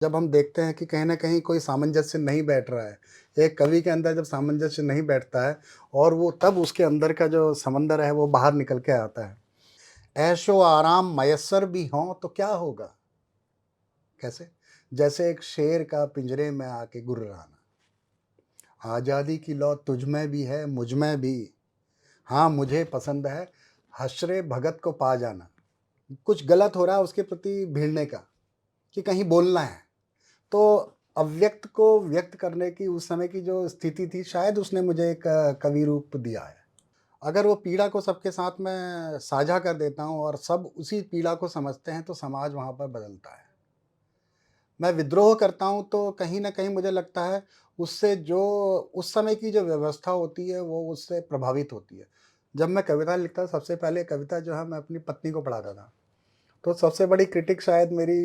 जब हम देखते हैं कि कहीं न कहीं कोई सामंजस्य नहीं बैठ रहा है, एक कवि के अंदर जब सामंजस्य नहीं बैठता है और वो तब उसके अंदर का जो समंदर है वो बाहर निकल के आता है। ऐशो आराम मयस्सर भी हों तो क्या होगा? कैसे? जैसे एक शेर का पिंजरे में आके गुर्राना। आज़ादी की लौ तुझ में भी है, मुझ में भी। हाँ, मुझे पसंद है हशरे भगत को पा जाना। कुछ गलत हो रहा है उसके प्रति भिड़ने का, कि कहीं बोलना है। तो अव्यक्त को व्यक्त करने की उस समय की जो स्थिति थी, शायद उसने मुझे एक कवि रूप दिया है। अगर वो पीड़ा को सबके साथ में साझा कर देता हूँ और सब उसी पीड़ा को समझते हैं, तो समाज वहाँ पर बदलता है। मैं विद्रोह करता हूँ, तो कहीं न कहीं मुझे लगता है, उससे जो उस समय की जो व्यवस्था होती है, वो उससे प्रभावित होती है। जब मैं कविता लिखता, सबसे पहले कविता जो है, मैं अपनी पत्नी को पढ़ाता था। तो सबसे बड़ी क्रिटिक शायद मेरी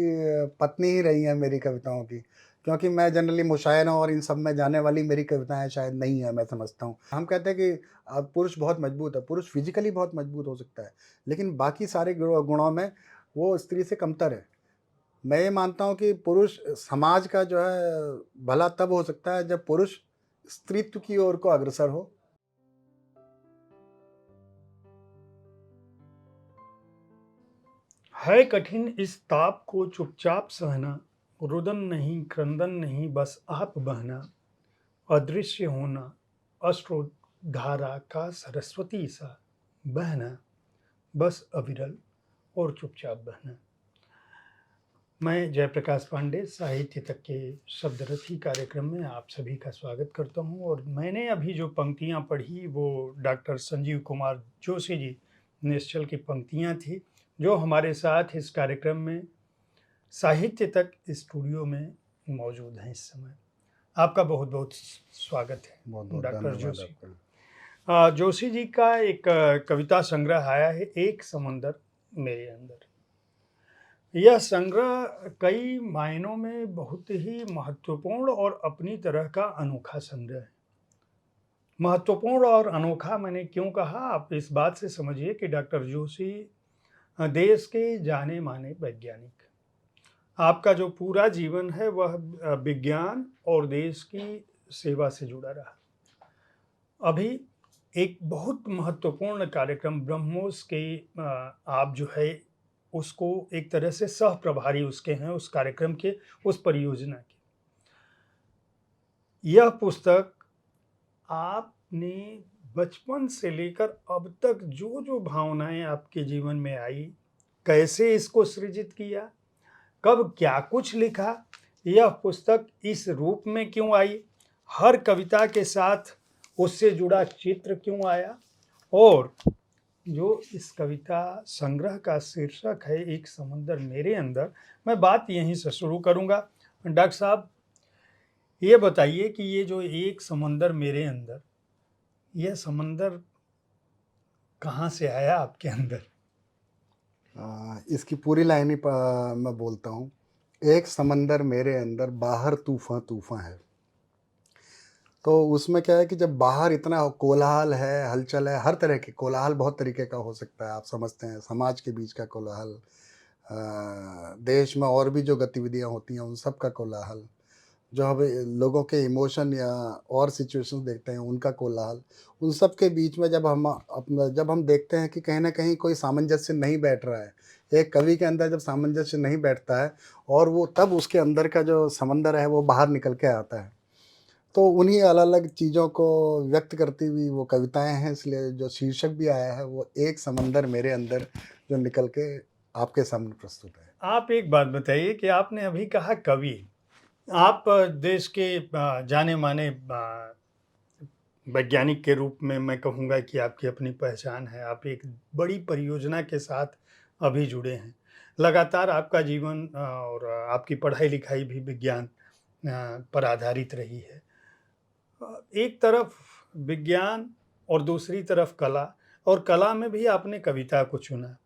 पत्नी ही रही है मेरी कविताओं की, क्योंकि मैं जनरली मुशायरों और इन सब में जाने वाली मेरी कविताएँ शायद नहीं है, मैं समझता हूँ। हम कहते हैं कि पुरुष बहुत मजबूत है, पुरुष फिज़िकली बहुत मजबूत हो सकता है, लेकिन बाकी सारे गुणों में वो स्त्री से कमतर है। मैं ये मानता हूँ कि पुरुष समाज का जो है भला तब हो सकता है जब पुरुष स्त्रीत्व की ओर को अग्रसर हो। है कठिन इस ताप को चुपचाप सहना, रुदन नहीं क्रंदन नहीं बस आप बहना, अदृश्य होना अश्रुधारा का सरस्वती सा बहना, बस अविरल और चुपचाप बहना। मैं जयप्रकाश पांडे साहित्य तक के शब्दरथी कार्यक्रम में आप सभी का स्वागत करता हूं। और मैंने अभी जो पंक्तियां पढ़ी वो डॉक्टर संजीव कुमार जोशी जी निश्चल की पंक्तियां थी, जो हमारे साथ इस कार्यक्रम में साहित्य तक स्टूडियो में मौजूद हैं इस समय। आपका बहुत बहुत स्वागत बहुत है बहुत डॉक्टर धन्यवाद जोशी। आपका। जोशी जी का एक कविता संग्रह आया है, एक समंदर मेरे अंदर। यह संग्रह कई मायनों में बहुत ही महत्वपूर्ण और अपनी तरह का अनोखा संग्रह है। महत्वपूर्ण और अनोखा मैंने क्यों कहा, आप इस बात से समझिए कि डॉक्टर जोशी देश के जाने माने वैज्ञानिक। आपका जो पूरा जीवन है वह विज्ञान और देश की सेवा से जुड़ा रहा। अभी एक बहुत महत्वपूर्ण कार्यक्रम ब्रह्मोस के आप जो है उसको एक तरह से सह प्रभारी उसके हैं, उस कार्यक्रम के, उस परियोजना के। यह पुस्तक आपने बचपन से लेकर अब तक जो जो भावनाएं आपके जीवन में आई, कैसे इसको सृजित किया, कब क्या कुछ लिखा, यह पुस्तक इस रूप में क्यों आई, हर कविता के साथ उससे जुड़ा चित्र क्यों आया, और जो इस कविता संग्रह का शीर्षक है एक समंदर मेरे अंदर, मैं बात यहीं से शुरू करूंगा। डॉक्टर साहब, ये बताइए कि ये जो एक समंदर मेरे अंदर, यह समंदर कहाँ से आया आपके अंदर? इसकी पूरी लाइन ही मैं बोलता हूँ। एक समंदर मेरे अंदर, बाहर तूफ़ान तूफ़ान है। तो उसमें क्या है कि जब बाहर इतना कोलाहल है, हलचल है, हर तरह के कोलाहल बहुत तरीके का हो सकता है, आप समझते हैं, समाज के बीच का कोलाहल, देश में और भी जो गतिविधियाँ होती हैं, उन सब का कोलाहल, जो अब लोगों के इमोशन या और सिचुएशंस देखते हैं, उनका कोलाहल, उन सब के बीच में जब हम देखते हैं कि कहीं न कहीं कोई सामंजस्य नहीं बैठ रहा है, एक कवि के अंदर जब सामंजस्य नहीं बैठता है और वो तब उसके अंदर का जो समंदर है, वो बाहर निकल के आता है। तो उन्हीं अलग-अलग चीज़ों को व्यक्त करती हुई वो कविताएँ हैं, इसलिए जो शीर्षक भी आया है, वो एक समंदर मेरे अंदर, जो निकल के आपके सामने प्रस्तुत है। आप एक बात बताइए कि आपने अभी कहा कवि, आप देश के जाने माने वैज्ञानिक के रूप में मैं कहूँगा कि आपकी अपनी पहचान है। आप एक बड़ी परियोजना के साथ अभी जुड़े हैं। लगातार आपका जीवन और आपकी पढ़ाई लिखाई भी विज्ञान पर आधारित रही है। एक तरफ विज्ञान और दूसरी तरफ कला, और कला में भी आपने कविता को चुना।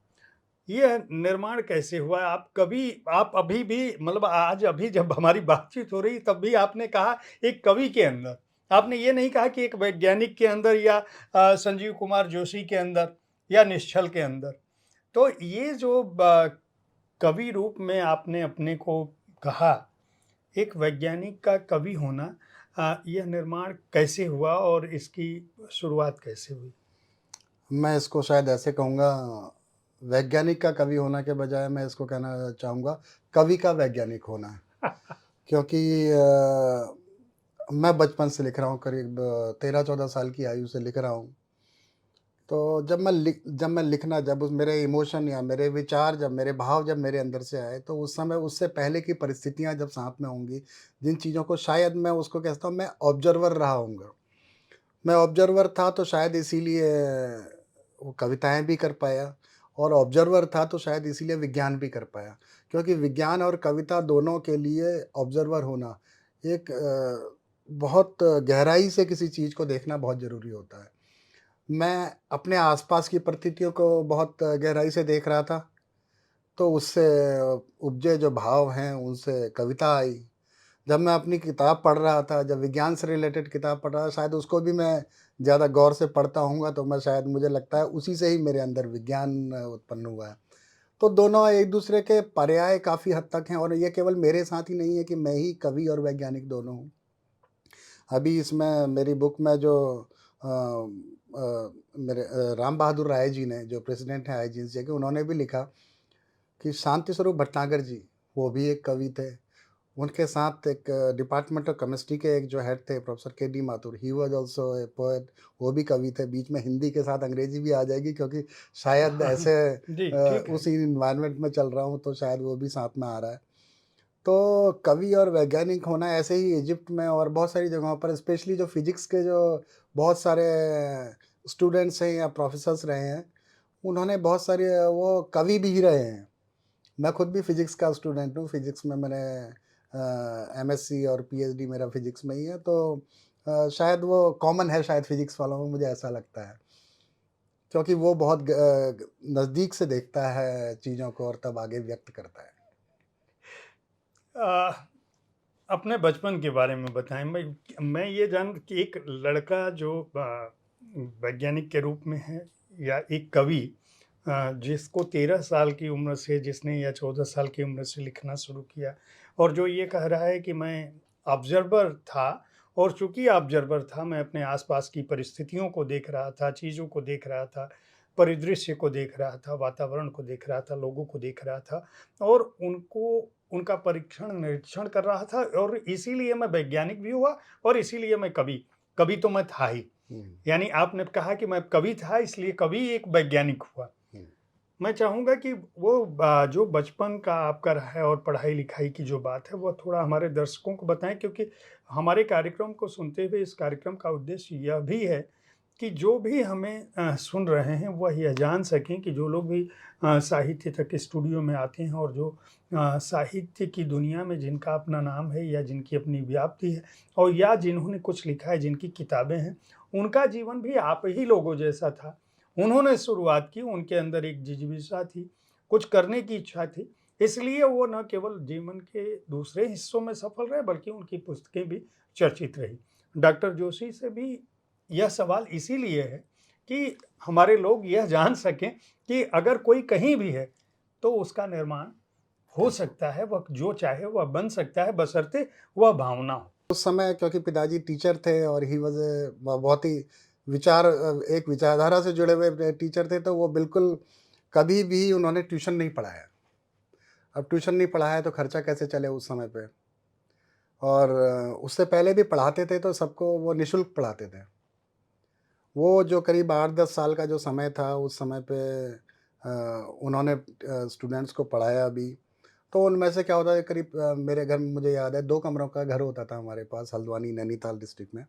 यह निर्माण कैसे हुआ? आप कवि, आप अभी भी, मतलब आज अभी जब हमारी बातचीत हो रही तब भी आपने कहा एक कवि के अंदर। आपने ये नहीं कहा कि एक वैज्ञानिक के अंदर या संजीव कुमार जोशी के अंदर या निश्चल के अंदर। तो ये जो कवि रूप में आपने अपने को कहा, एक वैज्ञानिक का कवि होना, यह निर्माण कैसे हुआ और इसकी शुरुआत कैसे हुई? मैं इसको शायद ऐसे कहूँगा, वैज्ञानिक का कवि होना के बजाय मैं इसको कहना चाहूँगा कवि का वैज्ञानिक होना। क्योंकि मैं बचपन से लिख रहा हूँ, करीब 13-14 साल की आयु से लिख रहा हूँ। तो जब उस मेरे इमोशन या मेरे विचार, जब मेरे भाव जब मेरे अंदर से आए, तो उस समय उससे पहले की परिस्थितियाँ जब साथ में होंगी, जिन चीज़ों को शायद मैं उसको कहता हूँ, मैं ऑब्ज़र्वर रहा हूँगा। मैं ऑब्ज़र्वर था तो शायद इसीलिए वो कविताएँ भी कर पाया, और ऑब्ज़र्वर था तो शायद इसीलिए विज्ञान भी कर पाया। क्योंकि विज्ञान और कविता दोनों के लिए ऑब्ज़र्वर होना एक बहुत गहराई से किसी चीज़ को देखना बहुत ज़रूरी होता है। मैं अपने आसपास की परिस्थितियों को बहुत गहराई से देख रहा था, तो उससे उपजे जो भाव हैं, उनसे कविता आई। जब मैं अपनी किताब पढ़ रहा था, जब विज्ञान से रिलेटेड किताब पढ़ रहा था, शायद उसको भी मैं ज़्यादा गौर से पढ़ता होऊँगा, तो मैं शायद मुझे लगता है उसी से ही मेरे अंदर विज्ञान उत्पन्न हुआ है। तो दोनों एक-दूसरे के पर्याय काफ़ी हद तक हैं, और ये केवल मेरे साथ ही नहीं है कि मैं ही कवि और वैज्ञानिक दोनों हूँ। अभी इसमें मेरी बुक में जो अ मेरे राम बहादुर राय जी ने, जो प्रेसिडेंट हैं आईजीएसजे के, उन्होंने भी लिखा कि शांति स्वरूप भटनागर जी, वो भी एक कवि थे। उनके साथ एक डिपार्टमेंट ऑफ केमिस्ट्री के एक जो हेड थे, प्रोफेसर के D Mathur, he was also a poet, वो भी कवि थे। बीच में हिंदी के साथ अंग्रेज़ी भी आ जाएगी, क्योंकि शायद ऐसे जी, ठीक है। उसी एनवायरनमेंट में चल रहा हूँ, तो शायद वो भी साथ में आ रहा है। तो कवि और वैज्ञानिक होना ऐसे ही इजिप्ट में और बहुत सारी जगहों पर, स्पेशली जो फिजिक्स के जो बहुत सारे स्टूडेंट्स हैं या प्रोफेसर्स रहे हैं, उन्होंने बहुत सारे, वो कवि भी रहे हैं। मैं खुद भी फिजिक्स का स्टूडेंट हूँ। फिजिक्स में मैंने एमएससी और पीएचडी मेरा फिजिक्स में ही है, तो शायद वो कॉमन है शायद फिजिक्स वालों में, मुझे ऐसा लगता है। क्योंकि वो बहुत नज़दीक से देखता है चीज़ों को और तब आगे व्यक्त करता है। अ, अपने बचपन के बारे में बताएँ। मैं ये जान कि एक लड़का जो वैज्ञानिक के रूप में है, या एक कवि जिसको 13 साल की उम्र से, जिसने या 14 साल की उम्र से लिखना शुरू किया, और जो ये कह रहा है कि मैं ऑब्ज़र्वर था, और चूँकि ऑब्ज़र्वर था, मैं अपने आस-पास की परिस्थितियों को देख रहा था, चीज़ों को देख रहा था, परिदृश्य को देख रहा था, वातावरण को देख रहा था, लोगों को देख रहा था, और उनको उनका परीक्षण, निरीक्षण कर रहा था, और इसीलिए मैं वैज्ञानिक भी हुआ, और इसीलिए मैं कवि कवि तो मैं था ही। हुँ, यानी आपने कहा कि मैं कवि था, इसलिए कवि एक वैज्ञानिक हुआ। हुँ। मैं चाहूँगा कि वो जो बचपन का आपका रहा है और पढ़ाई-लिखाई की जो बात है, वो थोड़ा हमारे दर्शकों को बताएँ, क्योंकि हमारे कार्यक्रम को सुनते हुए इस कार्यक्रम का उद्देश्य यह भी है कि जो भी हमें सुन रहे हैं, वह यह जान सकें कि जो लोग भी साहित्य तक स्टूडियो में आते हैं, और जो साहित्य की दुनिया में जिनका अपना नाम है, या जिनकी अपनी व्याप्ति है, और या जिन्होंने कुछ लिखा है, जिनकी किताबें हैं, उनका जीवन भी आप ही लोगों जैसा था। उन्होंने शुरुआत की, उनके अंदर एक जिज्ञासा थी, कुछ करने की इच्छा थी, इसलिए वो न केवल जीवन के दूसरे हिस्सों में सफल रहे, बल्कि उनकी पुस्तकें भी चर्चित रही। डॉक्टर जोशी से भी यह सवाल इसीलिए है कि हमारे लोग यह जान सकें कि अगर कोई कहीं भी है, तो उसका निर्माण हो बिल्कुल। सकता है, वह जो चाहे वह बन सकता है, बशर्ते वह भावना हो। उस समय क्योंकि पिताजी टीचर थे और ही वाज़ ए बहुत ही एक विचारधारा से जुड़े हुए टीचर थे, तो वो बिल्कुल कभी भी उन्होंने ट्यूशन नहीं पढ़ाया। अब ट्यूशन नहीं पढ़ाया तो खर्चा कैसे चले उस समय पे? और उससे पहले भी पढ़ाते थे तो सबको वो निःशुल्क पढ़ाते थे। वो जो करीब 8-10 साल का जो समय था, उस समय पे उन्होंने स्टूडेंट्स को पढ़ाया भी। तो उनमें से क्या होता है, करीब मेरे घर में मुझे याद है 2 कमरों का घर होता था हमारे पास, हल्द्वानी नैनीताल डिस्ट्रिक्ट में।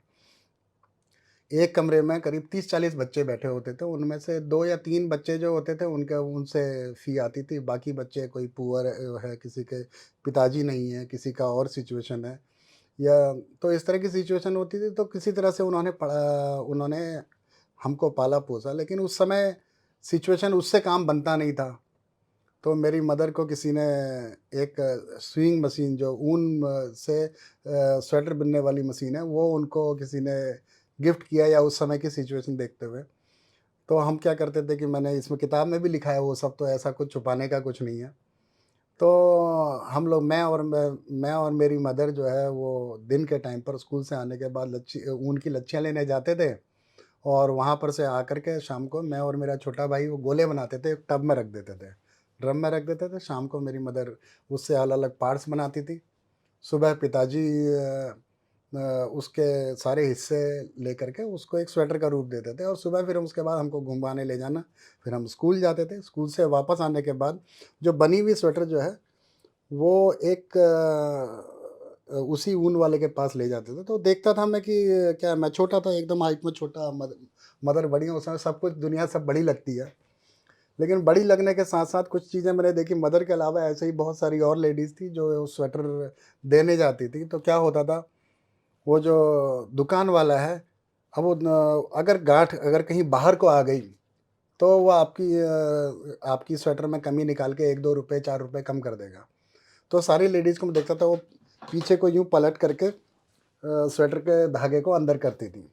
एक कमरे में करीब 30-40 बच्चे बैठे होते थे, उनमें से 2 या 3 बच्चे जो होते थे उनके उनसे फ़ी आती थी, बाकी बच्चे कोई पुअर है, किसी के पिताजी नहीं है, किसी का और सिचुएशन है, या तो इस तरह की सिचुएशन होती थी, तो किसी तरह से उन्होंने हमको पाला-पोसा। लेकिन उस समय सिचुएशन उससे काम बनता नहीं था। तो मेरी मदर को किसी ने एक स्विंग मशीन, जो ऊन से स्वेटर बुनने वाली मशीन है, वो उनको किसी ने गिफ्ट किया, या उस समय की सिचुएशन देखते हुए। तो हम क्या करते थे कि मैंने इसमें किताब में भी लिखा है वो सब, तो ऐसा कुछ छुपाने का कुछ नहीं है। तो हम लोग मैं और मेरी मदर जो है वो दिन के टाइम पर स्कूल से आने के बाद लच्छी ऊन की लच्छियाँ लेने जाते थे और वहाँ पर से आकर के शाम को मैं और मेरा छोटा भाई वो गोले बनाते थे, एक टब में रख देते थे, ड्रम में रख देते थे। शाम को मेरी मदर उससे अलग-अलग पार्ट्स बनाती थी। सुबह पिताजी उसके सारे हिस्से लेकर के उसको एक स्वेटर का रूप देते थे और सुबह फिर उसके बाद हमको घुमाने ले जाना। फिर हम स्कूल जाते थे। स्कूल से वापस आने के बाद जो बनी हुई स्वेटर जो है वो एक उसी ऊन वाले के पास ले जाते थे। तो देखता था मैं कि क्या मैं छोटा था एकदम हाइट में छोटा, मदर बड़ी हैं, उस समय सब कुछ दुनिया सब बड़ी लगती है। लेकिन बड़ी लगने के साथ-साथ कुछ चीज़ें मैंने देखी मदर के अलावा ऐसे ही बहुत सारी और लेडीज़ थी जो स्वेटर देने जाती थी। तो क्या होता था, वो जो दुकान वाला है, अब वो अगर गाँठ अगर कहीं बाहर को आ गई, तो वो आपकी स्वेटर में कमी निकाल के 1-2 रुपए, 4 रुपए कम कर देगा। तो सारी लेडीज़ को मैं देखता था वो पीछे को यूँ पलट करके स्वेटर के धागे को अंदर करती थी।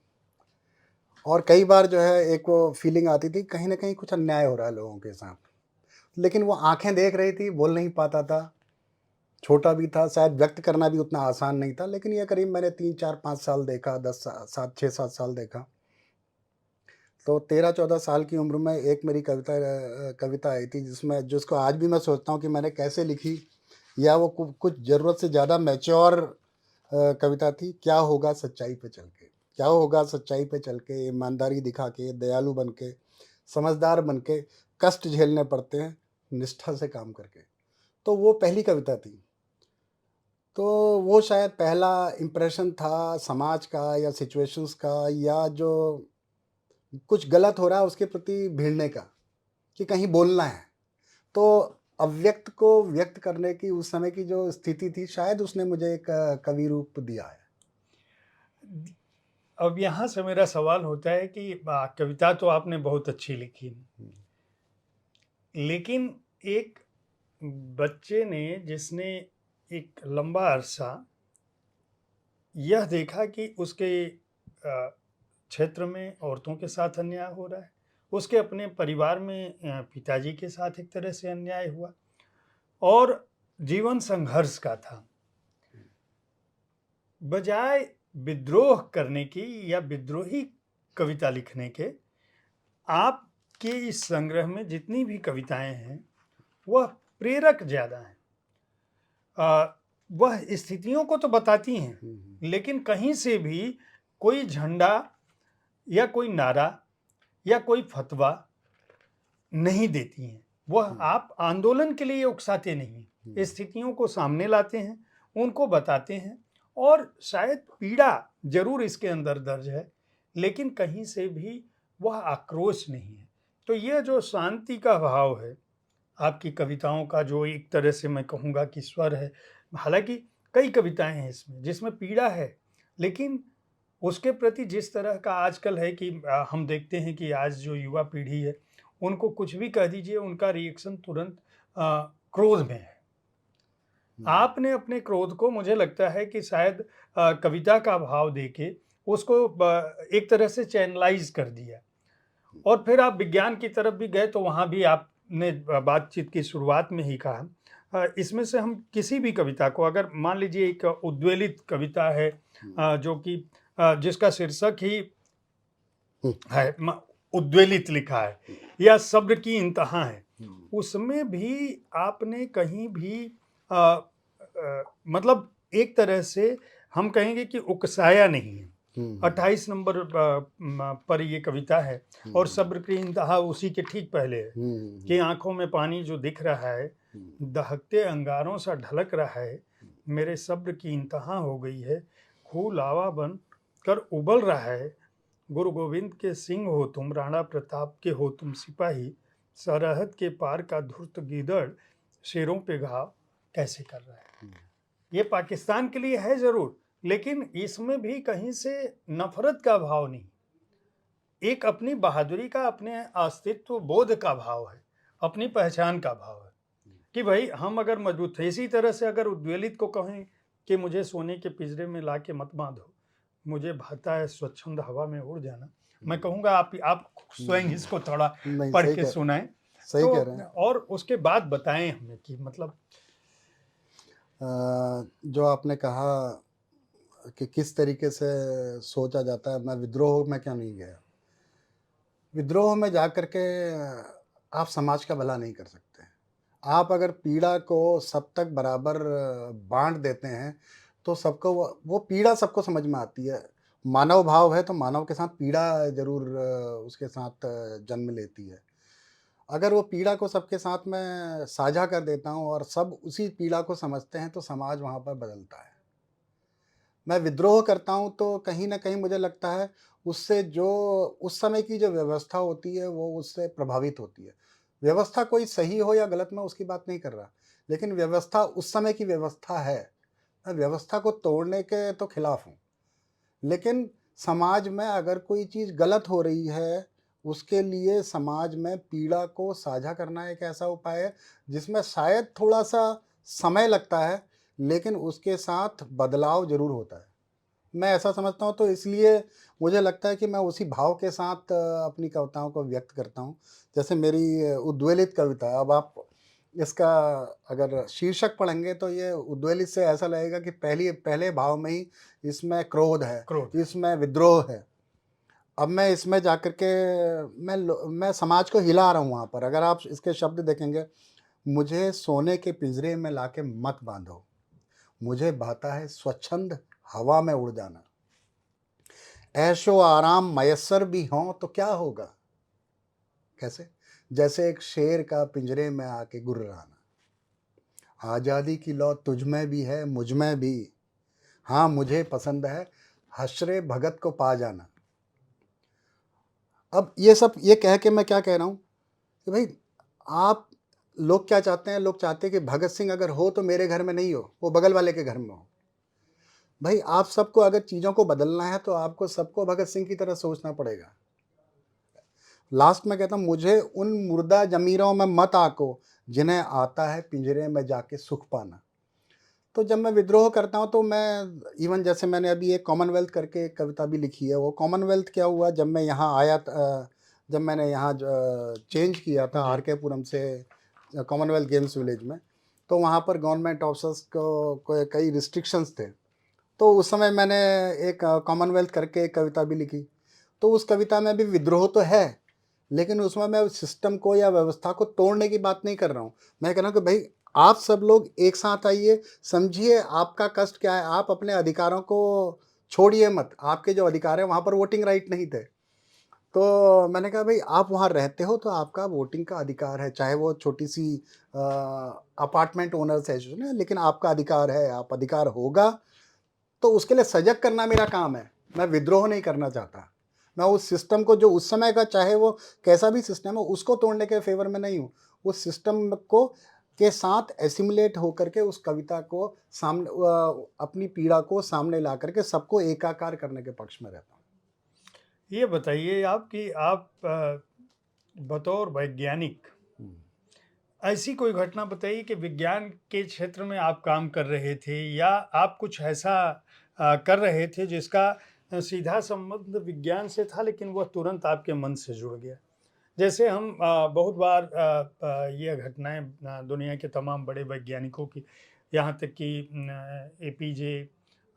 और कई बार जो है एक वो फीलिंग आती थी कहीं न कहीं कुछ अन्याय हो रहा है लोगों के साथ। लेकिन वो आँखें देख रही थी, बोल नहीं पाता था, छोटा भी था, शायद व्यक्त करना भी उतना आसान नहीं था। लेकिन ये करीब मैंने 3, 4, 5 साल देखा, 10 सा 7 6-7 साल देखा। तो 13-14 साल की उम्र में एक मेरी कविता आई थी जिसको आज भी मैं सोचता हूँ कि मैंने कैसे लिखी, या वो कुछ ज़रूरत से ज़्यादा मैच्योर कविता थी। क्या होगा सच्चाई पे चल के, क्या होगा सच्चाई पे चल के, ईमानदारी दिखा के, दयालु बन के, समझदार बन के, कष्ट झेलने पड़ते हैं निष्ठा से काम करके। तो वो पहली कविता थी। तो वो शायद पहला इम्प्रेशन था समाज का या सिचुएशंस का, या जो कुछ गलत हो रहा है उसके प्रति भिड़ने का, कि कहीं बोलना है। तो अव्यक्त को व्यक्त करने की उस समय की जो स्थिति थी, शायद उसने मुझे एक कवि रूप दिया है। अब यहाँ से मेरा सवाल होता है कि कविता तो आपने बहुत अच्छी लिखी, लेकिन एक बच्चे ने जिसने एक लंबा अरसा यह देखा कि उसके क्षेत्र में औरतों के साथ अन्याय हो रहा है, उसके अपने परिवार में पिताजी के साथ एक तरह से अन्याय हुआ और जीवन संघर्ष का था। बजाय विद्रोह करने की या विद्रोही कविता लिखने के, आपके इस संग्रह में जितनी भी कविताएं हैं वह प्रेरक ज़्यादा हैं। वह स्थितियों को तो बताती हैं, लेकिन कहीं से भी कोई झंडा या कोई नारा या कोई फतवा नहीं देती हैं। वह आप आंदोलन के लिए उकसाते नहीं, स्थितियों को सामने लाते हैं, उनको बताते हैं और शायद पीड़ा जरूर इसके अंदर दर्ज है, लेकिन कहीं से भी वह आक्रोश नहीं है। तो यह जो शांति का भाव है आपकी कविताओं का, जो एक तरह से मैं कहूँगा कि स्वर है, हालांकि कई कविताएं हैं इसमें जिसमें पीड़ा है, लेकिन उसके प्रति जिस तरह का आजकल है कि हम देखते हैं कि आज जो युवा पीढ़ी है उनको कुछ भी कह दीजिए उनका रिएक्शन तुरंत क्रोध में है। आपने अपने क्रोध को, मुझे लगता है कि शायद कविता का भाव देके उसको एक तरह से चैनलाइज कर दिया और फिर आप विज्ञान की तरफ भी गए। तो वहाँ भी आपने बातचीत की शुरुआत में ही कहा, इसमें से हम किसी भी कविता को, अगर मान लीजिए एक उद्वेलित कविता है जो कि जिसका शीर्षक ही है उद्वेलित लिखा है, या सब्र की इंतहा है, उसमें भी आपने कहीं भी मतलब एक तरह से हम कहेंगे कि उकसाया नहीं है। 28 नंबर पर ये कविता है और सब्र की इंतहा उसी के ठीक पहले है कि आंखों में पानी जो दिख रहा है, दहकते अंगारों सा ढलक रहा है, मेरे सब्र की इंतहा हो गई है, खूह लावा बन कर उबल रहा है, गुरु गोविंद के सिंह हो तुम, राणा प्रताप के हो तुम सिपाही, सरहद के पार का धूर्त गीदड़ शेरों पे घाव कैसे कर रहा है। ये पाकिस्तान के लिए है जरूर, लेकिन इसमें भी कहीं से नफरत का भाव नहीं, एक अपनी बहादुरी का, अपने अस्तित्व बोध का भाव है, अपनी पहचान का भाव है कि भाई हम अगर मजबूत थे। इसी तरह से अगर उद्वेलित को कहें कि मुझे सोने के पिंजरे में ला के मत बांधो, मुझे भाता है स्वच्छंद हवा में उड़ जाना, मैं कहूँगा आप स्वयं इसको थोड़ा पढ़ के सुनाएं सही तो, कह रहे हैं। और उसके बाद बताएं हमें कि मतलब जो आपने कहा कि किस तरीके से सोचा जाता है, मैं विद्रोह में क्यों नहीं गया। विद्रोह में जा कर के आप समाज का भला नहीं कर सकते। आप अगर पीड़ा को सब तक बराबर बाँट देते हैं, तो सबको वो पीड़ा सबको समझ में आती है। मानव भाव है, तो मानव के साथ पीड़ा ज़रूर उसके साथ जन्म लेती है। अगर वो पीड़ा को सबके साथ में साझा कर देता हूँ और सब उसी पीड़ा को समझते हैं, तो समाज वहाँ पर बदलता है। मैं विद्रोह करता हूँ तो कहीं न कहीं मुझे लगता है उससे जो उस समय की जो व्यवस्था होती है वो उससे प्रभावित होती है। व्यवस्था कोई सही हो या गलत मैं उसकी बात नहीं कर रहा, लेकिन व्यवस्था उस समय की व्यवस्था है। मैं व्यवस्था को तोड़ने के तो खिलाफ हूँ। लेकिन समाज में अगर कोई चीज़ गलत हो रही है, उसके लिए समाज में पीड़ा को साझा करना एक ऐसा उपाय है, जिसमें शायद थोड़ा-सा समय लगता है, लेकिन उसके साथ बदलाव ज़रूर होता है। मैं ऐसा समझता हूँ, तो इसलिए मुझे लगता है कि मैं उसी भाव के साथ अपनी कविताओं को व्यक्त करता हूँ। जैसे मेरी उद्वेलित कविता है, अब आप इसका अगर शीर्षक पढ़ेंगे तो ये उद्वेलित से ऐसा लगेगा कि पहले भाव में ही इसमें क्रोध है, क्रोध। इसमें विद्रोह है। अब मैं इसमें जाकर के मैं समाज को हिला रहा हूँ वहाँ पर। अगर आप इसके शब्द देखेंगे, मुझे सोने के पिंजरे में लाके मत बाँधो, मुझे भाता है स्वच्छंद हवा में उड़ जाना। ऐशो आराम मयस्सर भी हों तो क्या होगा? कैसे? जैसे एक शेर का पिंजरे में आके गुर्राना। आज़ादी की लौ तुझ में भी है, मुझ में भी। हाँ, मुझे पसंद है हशरे भगत को पा जाना। अब ये सब ये कह के मैं क्या कह रहा हूँ कि भई आप लोग क्या चाहते हैं? लोग चाहते हैं कि भगत सिंह अगर हो तो मेरे घर में नहीं हो, वो बगल वाले के घर में हो। भई आप सबको अगर चीज़ों को बदलना है तो आपको सबको भगत सिंह की तरह सोचना पड़ेगा। लास्ट में कहता हूँ, मुझे उन मुर्दा ज़मीरों में मत आको, जिन्हें आता है पिंजरे में जाके सुख पाना। तो जब मैं विद्रोह करता हूँ तो मैं इवन जैसे मैंने अभी एक कॉमनवेल्थ करके एक कविता भी लिखी है। वो कॉमनवेल्थ क्या हुआ, जब मैं यहाँ आया जब मैंने यहाँ चेंज किया था जी। आर के पुरम से कॉमनवेल्थ गेम्स विलेज में, तो वहाँ पर गवर्नमेंट ऑफिसर्स को कई रिस्ट्रिक्शंस थे। तो उस समय मैंने एक कॉमनवेल्थ करके एक कविता भी लिखी। तो उस कविता में भी विद्रोह तो है, लेकिन उसमें मैं उस सिस्टम को या व्यवस्था को तोड़ने की बात नहीं कर रहा हूँ। मैं कह रहा हूँ कि भई आप सब लोग एक साथ आइए, समझिए आपका कष्ट क्या है, आप अपने अधिकारों को छोड़िए मत। आपके जो अधिकार हैं वहाँ पर वोटिंग राइट नहीं थे। तो मैंने कहा भई आप वहाँ रहते हो तो आपका वोटिंग का अधिकार है, चाहे वो छोटी-सी अ, अपार्टमेंट ओनर्स एसोसिएशन है, लेकिन आपका अधिकार है, आप अधिकार होगा तो उसके लिए सजग करना मेरा काम है। मैं विद्रोह नहीं करना चाहता। मैं उस सिस्टम को जो उस समय का चाहे वो कैसा भी सिस्टम है उसको तोड़ने के फ़ेवर में नहीं हूँ। उस सिस्टम को के साथ एसिमिलेट होकर के उस कविता को अपनी पीड़ा को सामने ला कर के सबको एकाकार करने के पक्ष में रहता हूँ। ये बताइए आप कि आप बतौर वैज्ञानिक हुँ। ऐसी कोई घटना बताइए कि विज्ञान के क्षेत्र में आप काम कर रहे थे या आप कुछ ऐसा कर रहे थे जिसका सीधा संबंध विज्ञान से था लेकिन वह तुरंत आपके मन से जुड़ गया। जैसे हम बहुत बार ये घटनाएँ दुनिया के तमाम बड़े वैज्ञानिकों की यहाँ तक कि एपीजे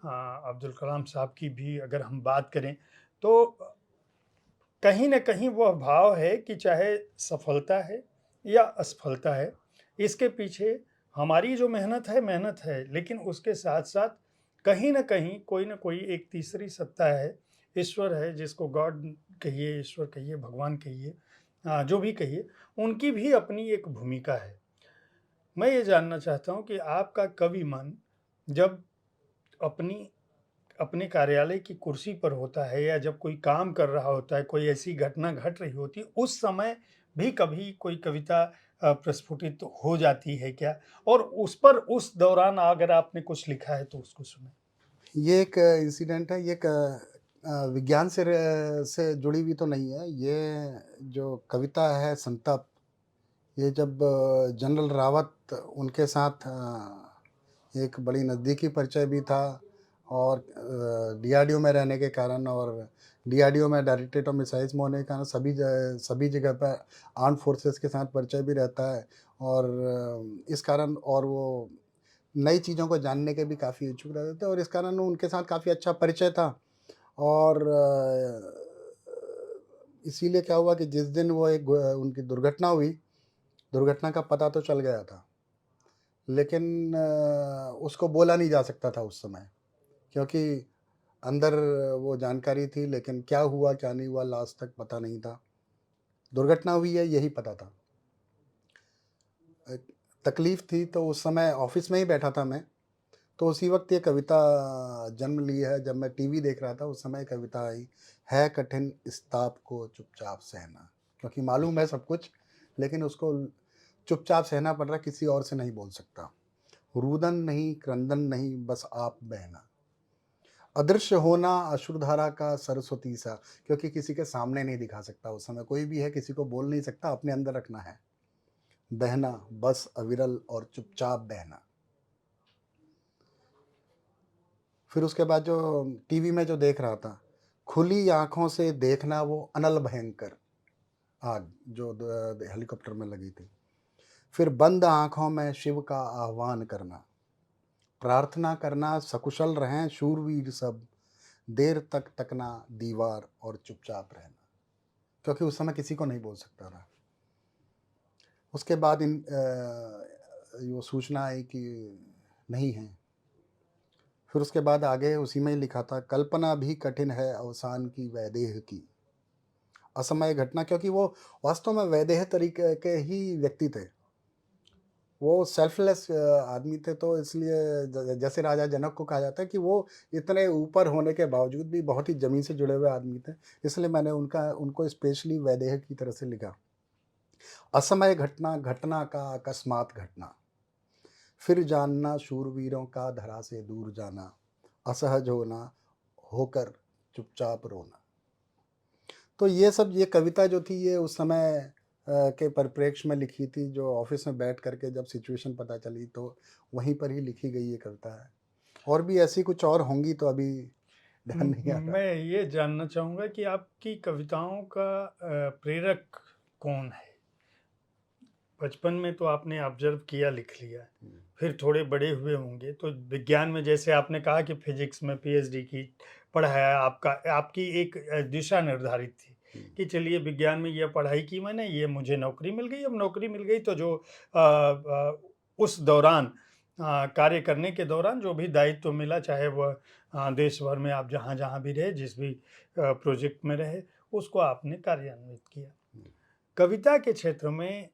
अब्दुल कलाम साहब की भी अगर हम बात करें तो कहीं न कहीं वह भाव है कि चाहे सफलता है या असफलता है, इसके पीछे हमारी जो मेहनत है, लेकिन उसके साथ-साथ कहीं न कहीं कोई न कोई एक तीसरी सत्ता है, ईश्वर है जिसको गॉड कहिए, ईश्वर कहिए, भगवान कहिए जो भी कहिए, उनकी भी अपनी एक भूमिका है। मैं ये जानना चाहता हूँ कि आपका कवि मन जब अपनी अपने कार्यालय की कुर्सी पर होता है या जब कोई काम कर रहा होता है, कोई ऐसी घटना घट रही होती है, उस समय भी कभी कोई कविता प्रस्फुटित हो जाती है क्या? और उस पर उस दौरान अगर आपने कुछ लिखा है तो उसको सुनाएँ? ये एक इंसिडेंट है, ये एक विज्ञान से जुड़ी हुई तो नहीं है। ये जो कविता है संताप, ये जब जनरल रावत उनके साथ एक बड़ी नज़दीकी परिचय भी था और डीआरडीओ में रहने के कारण और डीआरडीओ में डायरेक्टरेट ऑफ मिसाइल्स में होने के कारण सभी जगह पे आर्म्ड फोर्सेस के साथ परिचय भी रहता है और इस कारण और वो नई चीज़ों को जानने के भी काफ़ी इच्छुक रहते थे और इस कारण उनके साथ काफ़ी अच्छा परिचय था। और इसीलिए क्या हुआ कि जिस दिन वो उनकी दुर्घटना हुई, दुर्घटना का पता तो चल गया था, लेकिन उसको बोला नहीं जा सकता था उस समय, क्योंकि अंदर वो जानकारी थी, लेकिन क्या हुआ, क्या नहीं हुआ, लास्ट तक पता नहीं था। दुर्घटना हुई है, यही पता था। अ, तकलीफ़ थी, तो उस समय ऑफ़िस में ही बैठा था मैं, तो उसी वक़्त ये कविता जन्म ली है। जब मैं टीवी देख रहा था, उस समय कविता आई, है कठिन इस ताप को चुपचाप सहना। क्योंकि मालूम है सब कुछ, लेकिन उसको चुपचाप सहना पड़ रहा है, किसी और से नहीं बोल सकता। रुदन नहीं, क्रंदन नहीं, बस आप बहना। अदृश्य होना अश्रुधारा का सरस्वती सा, क्योंकि किसी के सामने नहीं दिखा सकता उस समय, कोई भी है, किसी को बोल नहीं सकता, अपने अंदर रखना है। बहना, बस अविरल और चुपचाप बहना। फिर उसके बाद जो टीवी में जो देख रहा था, खुली आँखों से देखना वो अनल भयंकर आग जो हेलीकॉप्टर में लगी थी। फिर बंद आँखों में शिव का आह्वान करना, प्रार्थना करना सकुशल रहें शूरवीर सब, देर तक तकना दीवार और चुपचाप रहना। क्योंकि उस समय किसी को नहीं बोल सकता था। उसके बाद वो सूचना आई कि नहीं है। फिर उसके बाद आगे उसी में ही लिखा था, कल्पना भी कठिन है अवसान की वैदेह की। असमय घटना, क्योंकि वो वास्तव में वैदेह तरीके के ही व्यक्ति थे। वो सेल्फलेस आदमी थे, तो इसलिए जैसे राजा जनक को कहा जाता है कि वो इतने ऊपर होने के बावजूद भी बहुत ही ज़मीन से जुड़े हुए आदमी थे। इसलिए मैंने उनको स्पेशली वैदेह की तरह से लिखा। असमय घटना, घटना का अकस्मात घटना, फिर जानना शूरवीरों का धरा से दूर जाना, असहज होना, होकर चुपचाप रोना। तो ये सब, ये कविता जो थी, ये उस समय के परिप्रेक्ष्य में लिखी थी, जो ऑफिस में बैठ करके जब सिचुएशन पता चली, तो वहीं पर ही लिखी गई ये कविता है। और भी ऐसी कुछ और होंगी, तो अभी ध्यान नहीं आ रहा। मैं ये जानना चाहूँगा कि आपकी कविताओं का प्रेरक कौन है? बचपन में तो आपने ऑब्जर्व किया, लिख लिया, फिर थोड़े बड़े हुए होंगे तो विज्ञान में, जैसे आपने कहा कि फिजिक्स में पीएचडी की पढ़ा है, आपकी एक दिशा निर्धारित थी कि चलिए विज्ञान में ये पढ़ाई की मैंने, ये मुझे नौकरी मिल गई। अब नौकरी मिल गई तो जो उस दौरान कार्य करने के दौरान जो भी दायित्व मिला, चाहे वह देश भर में आप जहाँ जहाँ भी रहे, जिस भी प्रोजेक्ट में रहे, उसको आपने कार्यान्वित किया। कविता के क्षेत्र में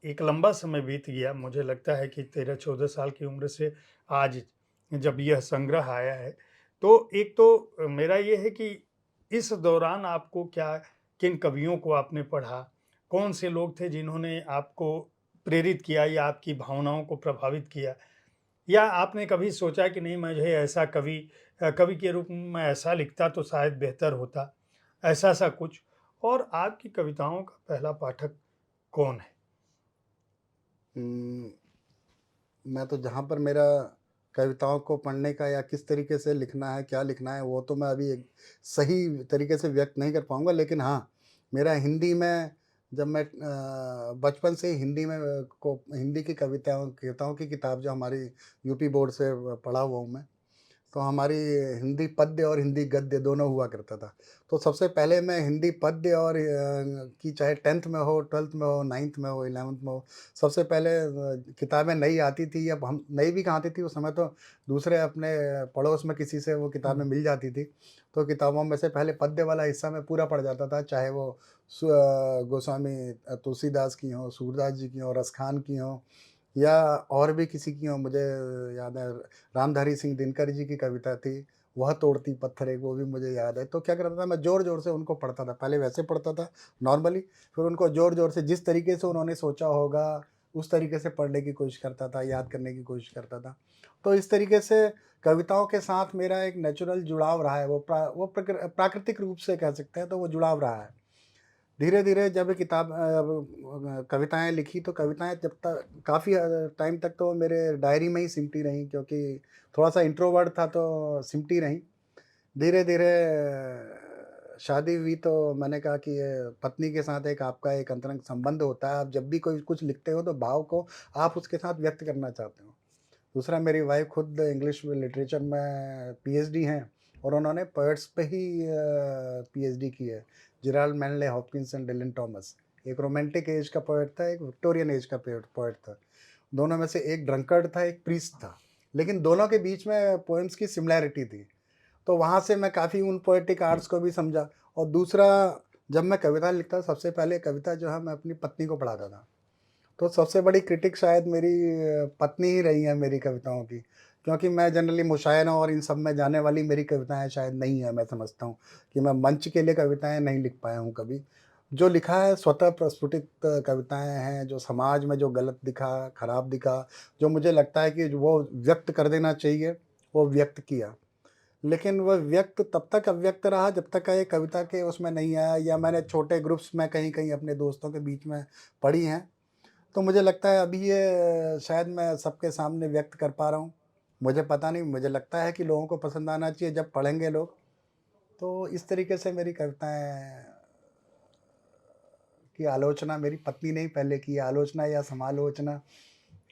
एक लंबा समय बीत गया, मुझे लगता है कि 13-14 साल की उम्र से आज जब यह संग्रह आया है, तो एक तो मेरा ये है कि इस दौरान आपको क्या, किन कवियों को आपने पढ़ा? कौन से लोग थे जिन्होंने आपको प्रेरित किया या आपकी भावनाओं को प्रभावित किया? या आपने कभी सोचा कि नहीं, मुझे ऐसा कवि के रूप में मैं ऐसा लिखता तो शायद बेहतर होता, ऐसा-सा कुछ? और आपकी कविताओं का पहला पाठक कौन है? हम्म, मैं तो जहाँ पर मेरा कविताओं को पढ़ने का या किस तरीके से लिखना है, क्या लिखना है, वो तो मैं अभी एक सही तरीके से व्यक्त नहीं कर पाऊँगा। लेकिन हाँ, मेरा हिंदी में, जब मैं बचपन से ही हिंदी में हिंदी की कविताओं की किताब जो हमारी यूपी बोर्ड से पढ़ा हुआ हूँ मैं, तो हमारी हिंदी पद्य और हिंदी गद्य दोनों हुआ करता था। तो सबसे पहले मैं हिंदी पद्य और की, चाहे 10th में हो, 12th में हो, 9th में हो, 11th में हो, सबसे पहले किताबें नई आती थी, या हम नई भी कहाँ आती थी उस समय, तो दूसरे अपने पड़ोस में किसी से वो किताबें मिल जाती थी। तो किताबों में से पहले पद्य वाला हिस्सा मैं पूरा पढ़ जाता था, चाहे वो गोस्वामी तुलसीदास की हों, सूरदास जी की हों, रसखान की हों, या और भी किसी की हो। मुझे याद है रामधारी सिंह दिनकर जी की कविता थी, वह तोड़ती पत्थर, एक वो भी मुझे याद है। तो क्या करता था, मैं ज़ोर-ज़ोर से उनको पढ़ता था। पहले वैसे पढ़ता था नॉर्मली, फिर उनको ज़ोर-ज़ोर से जिस तरीके से उन्होंने सोचा होगा, उस तरीके से पढ़ने की कोशिश करता था, याद करने की कोशिश करता था। तो इस तरीके से कविताओं के साथ मेरा एक नेचुरल जुड़ाव रहा है, वो प्राकृतिक रूप से कह सकते हैं, तो वो जुड़ाव रहा है। धीरे-धीरे जब ये कविताएँ लिखी, तो कविताएँ जब तक काफ़ी टाइम तक तो मेरे डायरी में ही सिमटी रहीं, क्योंकि थोड़ा-सा इंट्रोवर्ट था, तो सिमटी रहीं। धीरे-धीरे शादी हुई, तो मैंने कहा कि ये पत्नी के साथ एक आपका एक अंतरंग संबंध होता है। आप जब भी कोई कुछ लिखते हो, तो भाव को आप उसके साथ व्यक्त करना चाहते हो। दूसरा मेरी वाइफ़ खुद इंग्लिश में लिटरेचर में पीएचडी हैं और उन्होंने पोएट्स पे ही पीएचडी की है। Gerald Manley Hopkins and Dylan Thomas. एक रोमांटिक एज का पोएट था, एक विक्टोरियन एज का पोएट था। दोनों में से एक ड्रंकर्ड था, एक प्रीस्ट था। लेकिन दोनों के बीच में पोएम्स की सिमिलैरिटी थी। तो वहाँ से मैं काफ़ी उन पोएटिक आर्ट्स को भी समझा। और दूसरा, जब मैं कविता लिखता सबसे पहले कविता जो है मैं अपनी पत्नी को पढ़ाता था। तो सबसे बड़ी क्रिटिक शायद मेरी पत्नी ही रही है मेरी कविताओं की, क्योंकि मैं जनरली मुशायरों और इन सब में जाने वाली मेरी कविताएँ शायद नहीं है। मैं समझता हूँ कि मैं मंच के लिए कविताएँ नहीं लिख पाया हूँ कभी। जो लिखा है स्वतः प्रस्फुटित कविताएँ हैं, जो समाज में जो गलत दिखा, खराब दिखा, जो मुझे लगता है कि वो व्यक्त कर देना चाहिए, वो व्यक्त किया। लेकिन वह व्यक्त तब तक अव्यक्त रहा जब तक ये कविता के उसमें नहीं आया, या मैंने छोटे ग्रुप्स में कहीं-कहीं अपने दोस्तों के बीच में पढ़ी हैं। तो मुझे लगता है अभी ये शायद मैं सबके सामने व्यक्त कर पा रहा हूँ। मुझे पता नहीं, मुझे लगता है कि लोगों को पसंद आना चाहिए जब पढ़ेंगे लोग। तो इस तरीके से मेरी कविताएँ की आलोचना मेरी पत्नी ने ही पहले की है, आलोचना या समालोचना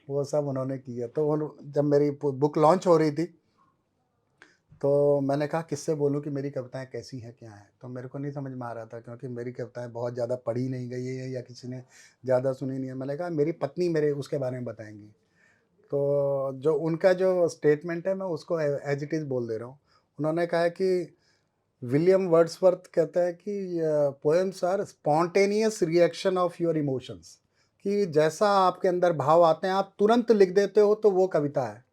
वो सब उन्होंने की है। तो उन जब मेरी बुक लॉन्च हो रही थी, तो मैंने कहा किससे बोलूँ कि मेरी कविताएँ कैसी हैं, क्या हैं? तो मेरे को नहीं समझ में आ रहा था, क्योंकि मेरी कविताएँ बहुत ज़्यादा पढ़ी नहीं गई है या किसी ने ज़्यादा सुनी नहीं है। मैंने कहा मेरी पत्नी मेरे उसके बारे में बताएँगी। तो जो उनका जो स्टेटमेंट है मैं उसको एज़ इट इज़ बोल दे रहा हूँ। उन्होंने कहा है कि विलियम वर्ड्सवर्थ कहता है कि poems are spontaneous reaction of your emotions, कि जैसा आपके अंदर भाव आते हैं आप तुरंत लिख देते हो तो वो कविता है।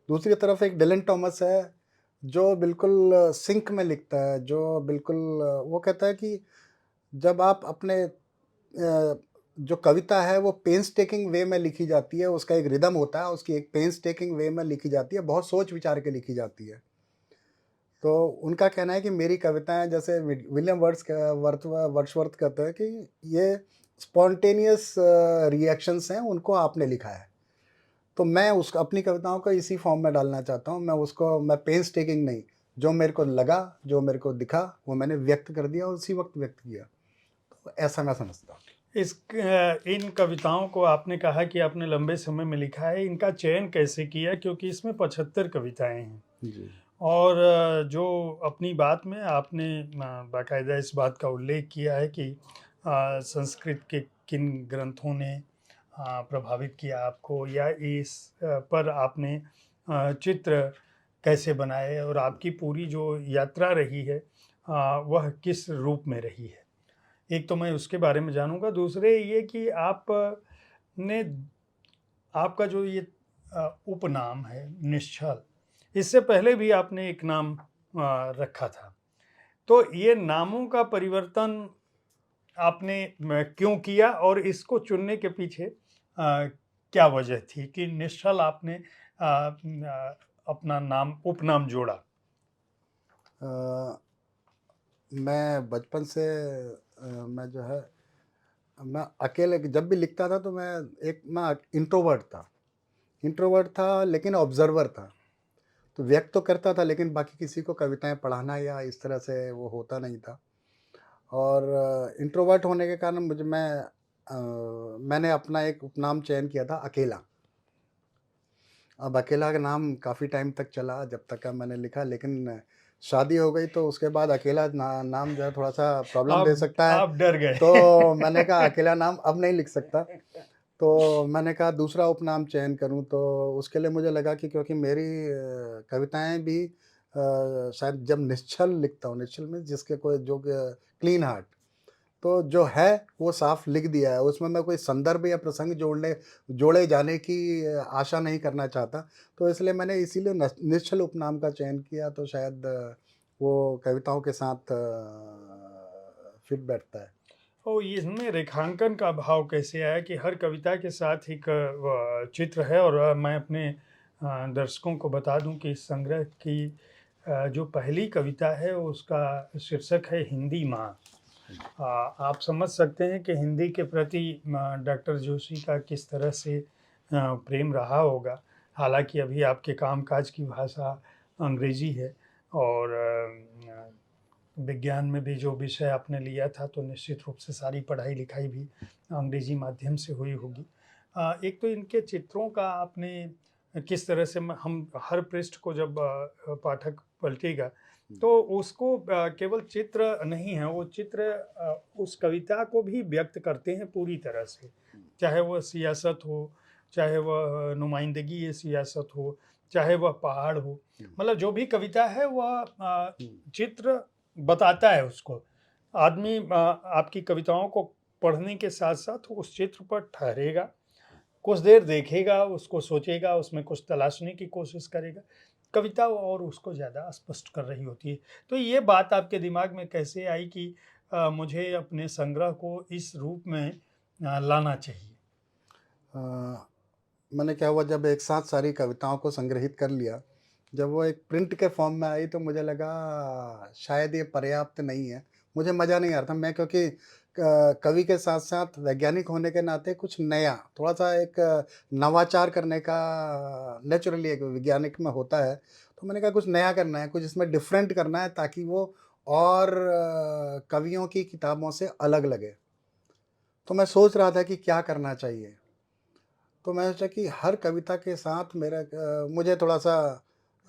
दूसरी तरफ एक डिलन थॉमस है जो बिल्कुल सिंक में लिखता है, जो बिल्कुल वो कहता है कि जब आप अपने जो कविता है वो पेंसटेकिंग वे में लिखी जाती है, उसका एक रिदम होता है, उसकी एक पेंसटेकिंग वे में लिखी जाती है, बहुत सोच विचार के लिखी जाती है। तो उनका कहना है कि मेरी कविताएँ जैसे विलियम वर्ड्सवर्थ कहते हैं कि ये स्पॉन्टेनियस रिएक्शंस हैं, उनको आपने लिखा है। तो मैं उस अपनी कविताओं को इसी फॉर्म में डालना चाहता हूँ। मैं पेंसटेकिंग नहीं, जो मेरे को लगा, जो मेरे को दिखा, वो मैंने व्यक्त कर दिया और उसी वक़्त व्यक्त किया। तो ऐसा मैं समझता हूँ। इन कविताओं को आपने कहा कि आपने लंबे समय में लिखा है, इनका चयन कैसे किया? क्योंकि इसमें 75 कविताएँ हैं। जी। और जो अपनी बात में आपने बाकायदा इस बात का उल्लेख किया है कि संस्कृत के किन ग्रंथों ने प्रभावित किया आपको, या इस पर आपने चित्र कैसे बनाए, और आपकी पूरी जो यात्रा रही है वह किस रूप में रही है। एक तो मैं उसके बारे में जानूँगा, दूसरे ये कि ने आपका जो ये उपनाम है निश्चल, इससे पहले भी आपने एक नाम रखा था। तो ये नामों का परिवर्तन आपने क्यों किया, और इसको चुनने के पीछे क्या वजह थी कि निश्चल आपने अपना उपनाम जोड़ा? अ, मैं बचपन से मैं जो है मैं अकेले जब भी लिखता था तो मैं इंट्रोवर्ट था लेकिन ऑब्ज़र्वर था। तो व्यक्त तो करता था लेकिन बाकी किसी को कविताएँ पढ़ाना या इस तरह से वो होता नहीं था। और इंट्रोवर्ट होने के कारण मैंने अपना एक उपनाम चयन किया था अकेला। अब अकेला का नाम काफ़ी टाइम तक चला जब तक का मैंने लिखा, लेकिन शादी हो गई तो उसके बाद अकेला नाम जो है थोड़ा-सा प्रॉब्लम दे सकता है। आप डर गए। तो मैंने कहा अकेला नाम अब नहीं लिख सकता। तो मैंने कहा दूसरा उपनाम चयन करूँ, तो उसके लिए मुझे लगा कि क्योंकि मेरी कविताएँ भी शायद जब निश्चल लिखता हूँ, निश्चल में जिसके कोई जो क्लीन हार्ट, तो जो है वो साफ लिख दिया है, उसमें मैं कोई संदर्भ या प्रसंग जोड़े जाने की आशा नहीं करना चाहता। तो इसलिए मैंने इसीलिए निश्चल उपनाम का चयन किया, तो शायद वो कविताओं के साथ फिट बैठता है। और इसमें रेखांकन का भाव कैसे आया कि हर कविता के साथ एक चित्र है? और मैं अपने दर्शकों को बता दूं कि इस संग्रह की जो पहली कविता है उसका शीर्षक है हिंदी माँ। आप समझ सकते हैं कि हिंदी के प्रति डॉक्टर जोशी का किस तरह से प्रेम रहा होगा। हालांकि अभी आपके कामकाज की भाषा अंग्रेजी है, और विज्ञान में भी जो विषय आपने लिया था तो निश्चित रूप से सारी पढ़ाई लिखाई भी अंग्रेजी माध्यम से हुई होगी। एक तो इनके चित्रों का आपने किस तरह से हम हर पृष्ठ को जब पाठक पलटेगा तो उसको केवल चित्र नहीं है, वो चित्र उस कविता को भी व्यक्त करते हैं पूरी तरह से। चाहे वह सियासत हो, चाहे वह नुमाइंदगी ये सियासत हो, चाहे वह पहाड़ हो, मतलब जो भी कविता है वह चित्र बताता है उसको। आदमी आपकी कविताओं को पढ़ने के साथ-साथ उस चित्र पर ठहरेगा, कुछ देर देखेगा, उसको सोचेगा, उसमें कुछ तलाशने की कोशिश करेगा। कविता और उसको ज़्यादा स्पष्ट कर रही होती है। तो ये बात आपके दिमाग में कैसे आई कि मुझे अपने संग्रह को इस रूप में लाना चाहिए? अ, मैंने क्या हुआ, जब एक साथ सारी कविताओं को संग्रहित कर लिया, जब वो एक प्रिंट के फॉर्म में आई तो मुझे लगा शायद ये पर्याप्त नहीं है। मुझे मज़ा नहीं आ रहा था, मैं क्योंकि कवि के साथ-साथ वैज्ञानिक होने के नाते कुछ नया, थोड़ा-सा एक नवाचार करने का नेचुरली एक वैज्ञानिक में होता है। तो मैंने कहा कुछ नया करना है, कुछ इसमें डिफरेंट करना है ताकि वो और कवियों की किताबों से अलग लगे। तो मैं सोच रहा था कि क्या करना चाहिए। तो मैं सोचा कि हर कविता के साथ मुझे थोड़ा-सा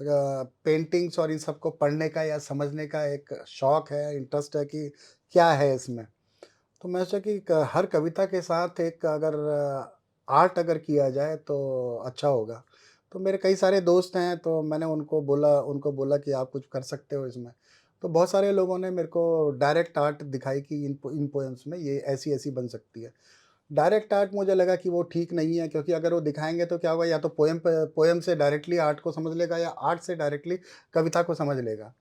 पेंटिंग्स और इन सबको पढ़ने का या समझने का एक शौक है, इंटरेस्ट है कि क्या है इसमें। तो मैं सोचा कि हर कविता के साथ एक अगर आर्ट अगर किया जाए तो अच्छा होगा। तो मेरे कई सारे दोस्त हैं, तो मैंने उनको बोला कि आप कुछ कर सकते हो इसमें। तो बहुत सारे लोगों ने मेरे को डायरेक्ट आर्ट दिखाई कि इन पोएम्स में ये ऐसी-ऐसी बन सकती है। डायरेक्ट आर्ट मुझे लगा कि वो ठीक नहीं है, क्योंकि अगर वो दिखाएँगे तो क्या होगा, या तो पोएम से डायरेक्टली आर्ट को समझ लेगा या आर्ट से डायरेक्टली कविता को समझ लेगा।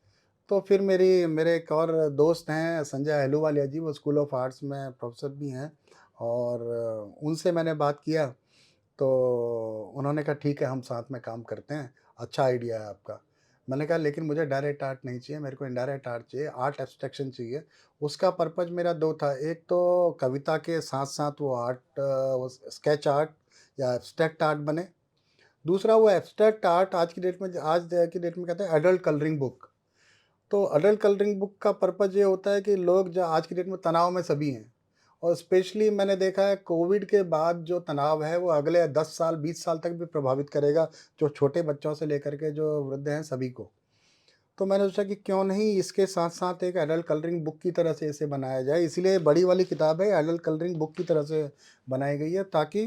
तो फिर मेरे एक और दोस्त हैं संजय अहलूवालिया जी, वो स्कूल ऑफ आर्ट्स में प्रोफ़ेसर भी हैं, और उनसे मैंने बात किया, तो उन्होंने कहा ठीक है, हम साथ में काम करते हैं, अच्छा आइडिया है आपका। मैंने कहा लेकिन मुझे डायरेक्ट आर्ट नहीं चाहिए, मेरे को इनडायरेक्ट आर्ट चाहिए, आर्ट एब्स्ट्रैक्शन चाहिए। उसका पर्पज़ मेरा 2 था, एक तो कविता के साथ-साथ वो वो स्केच आर्ट या एब्स्ट्रैक्ट आर्ट बने। दूसरा वो एब्स्ट्रैक्ट आर्ट आज की डेट में कहते हैं एडल्ट कलरिंग बुक। तो अडल्ट कलरिंग बुक का पर्पज़ ये होता है कि लोग जो आज की डेट में तनाव में सभी हैं, और स्पेशली मैंने देखा है कोविड के बाद जो तनाव है वो अगले 10 साल 20 साल तक भी प्रभावित करेगा, जो छोटे बच्चों से लेकर के जो वृद्ध हैं सभी को। तो मैंने सोचा कि क्यों नहीं इसके साथ-साथ एक एडल्ट कलरिंग बुक की तरह से इसे बनाया जाए, इसीलिए बड़ी वाली किताब है, एडल्ट कलरिंग बुक की तरह से बनाई गई है, ताकि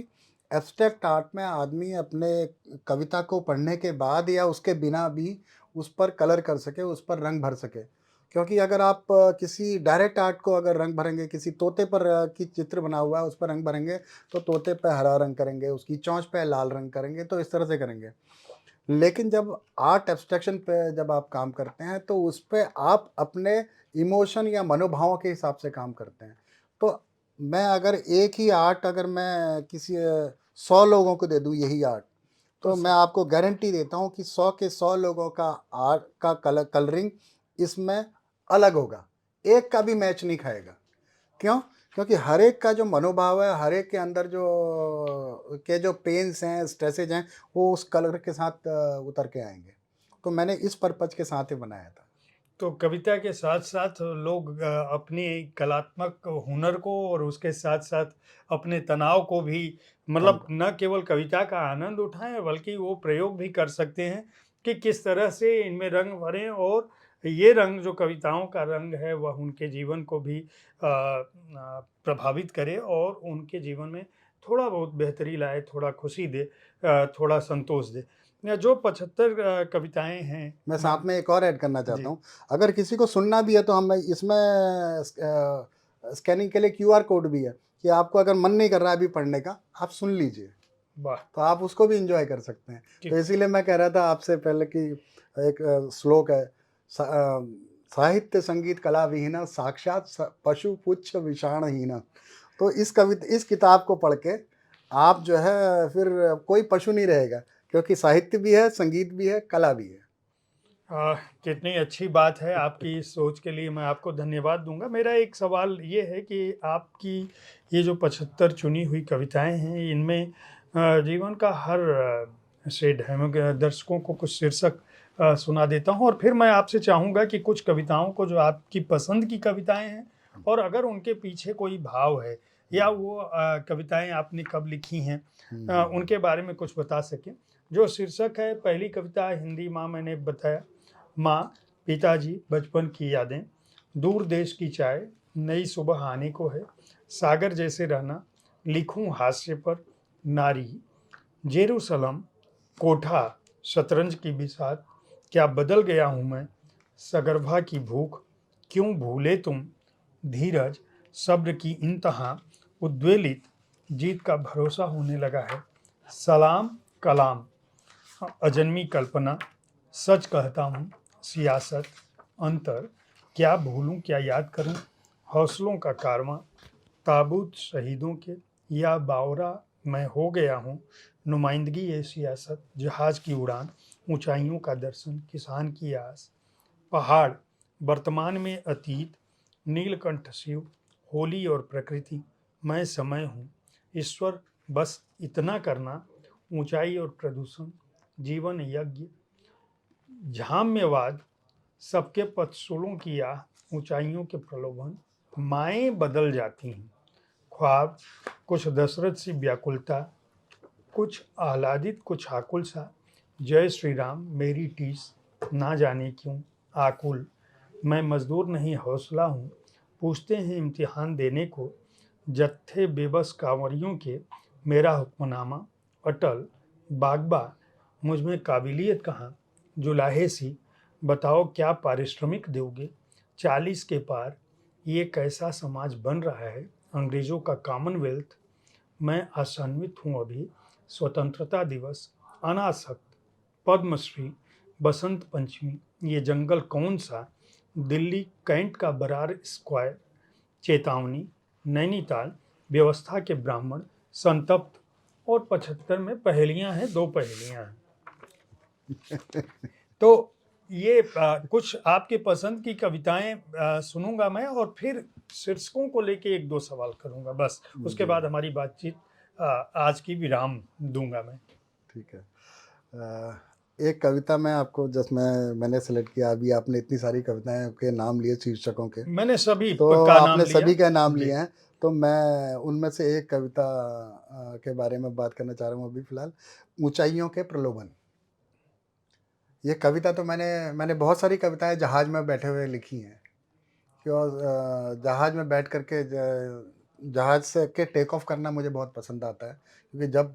एब्स्ट्रैक्ट आर्ट में आदमी अपने कविता को पढ़ने के बाद या उसके बिना भी उस पर कलर कर सके, उस पर रंग भर सके। क्योंकि अगर आप किसी डायरेक्ट आर्ट को अगर रंग भरेंगे, किसी तोते पर की चित्र बना हुआ है उस पर रंग भरेंगे, तो तोते पे हरा रंग करेंगे, उसकी चोंच पे लाल रंग करेंगे, तो इस तरह से करेंगे। लेकिन जब आर्ट एब्स्ट्रैक्शन पे जब आप काम करते हैं, तो उस पे आप अपने इमोशन या मनोभावों के हिसाब से काम करते हैं। तो मैं अगर एक ही आर्ट अगर मैं किसी 100 लोगों को दे दूँ यही आर्ट, तो तो मैं आपको गारंटी देता हूँ कि 100 के 100 लोगों का आर्ट का कलरिंग इसमें अलग होगा। एक का भी मैच नहीं खाएगा। क्यों? क्योंकि हर एक का जो मनोभाव है, हर एक के अंदर जो पेन्स हैं, स्ट्रेसेस हैं, वो उस कलर के साथ उतर के आएँगे। तो मैंने इस पर्पज़ के साथ ही बनाया था। तो कविता के साथ-साथ लोग अपनी कलात्मक हुनर को और उसके साथ-साथ अपने तनाव को भी कम मतलब न केवल कविता का आनंद उठाएँ बल्कि वो प्रयोग भी कर सकते हैं कि किस तरह से इनमें रंग भरें और ये रंग जो कविताओं का रंग है वह उनके जीवन को भी प्रभावित करे और उनके जीवन में थोड़ा बहुत बेहतरी लाए, थोड़ा खुशी दे, थोड़ा संतोष दे। या जो 75 कविताएँ हैं मैं म साथ में एक और ऐड करना चाहता जी, हूँ। अगर किसी को सुनना भी है तो हम इसमें स्कैनिंग के लिए क्यूआर कोड भी है, कि आपको अगर मन नहीं कर रहा है अभी पढ़ने का, आप सुन लीजिए। वाह! तो आप उसको भी एन्जॉय कर सकते हैं। तो ठीक। इसीलिए मैं कह रहा था आपसे पहले कि एक श्लोक है, साहित्य संगीत कला विहीना साक्षात पशु पुच्छ विषाणहीना। तो इस किताब को पढ़ के आप जो है फिर कोई पशु नहीं रहेगा, क्योंकि साहित्य भी है, संगीत भी है, कला भी है। अ, कितनी अच्छी बात है, आपकी इस सोच के लिए मैं आपको धन्यवाद दूँगा। मेरा एक सवाल ये है कि आपकी ये जो 75 चुनी हुई कविताएँ हैं, इनमें जीवन का हर शेड है। मैं दर्शकों को कुछ शीर्षक सुना देता हूँ और फिर मैं आपसे चाहूँगा कि कुछ कविताओं को जो आपकी पसंद की कविताएँ हैं और अगर उनके पीछे कोई भाव है या हुँ, वो कविताएँ आपने कब लिखी हैं हुँ, हुँ, उनके बारे में कुछ बता सकें। जो शीर्षक है, पहली कविता हिंदी माँ मैंने बताया, माँ, पिताजी, बचपन की यादें, दूर देश की चाय, नई सुबह आने को है, सागर जैसे रहना, लिखूं हास्य पर, नारी, जेरूसलम, कोठा, शतरंज की बिसात, क्या बदल गया हूं मैं, सगर्भा की भूख, क्यों भूले तुम, धीरज, सब्र की इंतहा, उद्वेलित, जीत का भरोसा होने लगा है, सलाम, कलाम, अजन्मी कल्पना, सच कहता हूँ, सियासत, अंतर, क्या भूलूं क्या याद करूं, हौसलों का कारवां, ताबूत शहीदों के, या बावरा मैं हो गया हूँ, नुमाइंदगी ये सियासत, जहाज की उड़ान, ऊंचाइयों का दर्शन, किसान की आस, पहाड़, वर्तमान में अतीत, नीलकंठ शिव, होली और प्रकृति, मैं समय हूँ, ईश्वर, बस इतना करना, ऊंचाई और प्रदूषण, जीवन यज्ञ, झाम्यवाद, सबके पथसूलों की आह, ऊंचाइयों के प्रलोभन, माएँ बदल जाती हैं, ख्वाब, कुछ दशरथ सी व्याकुलता, कुछ आह्लादित कुछ आकुल सा, जय श्री राम मेरी टीस, ना जाने क्यों आकुल, मैं मजदूर नहीं हौसला हूँ, पूछते हैं इम्तिहान देने को, जत्थे बेबस कांवरियों के, मेरा हुक्मनामा, अटल, बागबा, मुझ में काबिलियत कहाँ, जुलाहे सी, बताओ क्या पारिश्रमिक दोगे, 40 के पार, ये कैसा समाज बन रहा है, अंग्रेजों का कॉमनवेल्थ, मैं आशान्वित हूँ अभी, स्वतंत्रता दिवस, अनासक्त, पद्मश्री, बसंत पंचमी, ये जंगल कौन सा, दिल्ली कैंट का बरार स्क्वायर, चेतावनी, नैनीताल, व्यवस्था के ब्राह्मण, संतप्त, और 75 में पहेलियां हैं, 2 पहेलियां हैं। तो ये कुछ आपके पसंद की कविताएं सुनूंगा मैं, और फिर शीर्षकों को लेके 1-2 सवाल करूंगा बस, उसके जी बाद हमारी बातचीत आज की विराम दूंगा मैं। ठीक है। एक कविता मैं आपको मैंने सेलेक्ट किया, अभी आपने इतनी सारी कविताएं के नाम लिए शीर्षकों के, मैंने सभी तो का नाम आपने लिया सभी का नाम जी। लिए हैं, तो मैं उनमें से एक कविता के बारे में बात करना चाह रहा हूँ अभी फ़िलहाल, ऊंचाइयों के प्रलोभन। ये कविता तो मैंने बहुत सारी कविताएं जहाज़ में बैठे हुए लिखी हैं, क्यों जहाज़ में बैठ कर के जहाज़ से के टेक ऑफ करना मुझे बहुत पसंद आता है, क्योंकि जब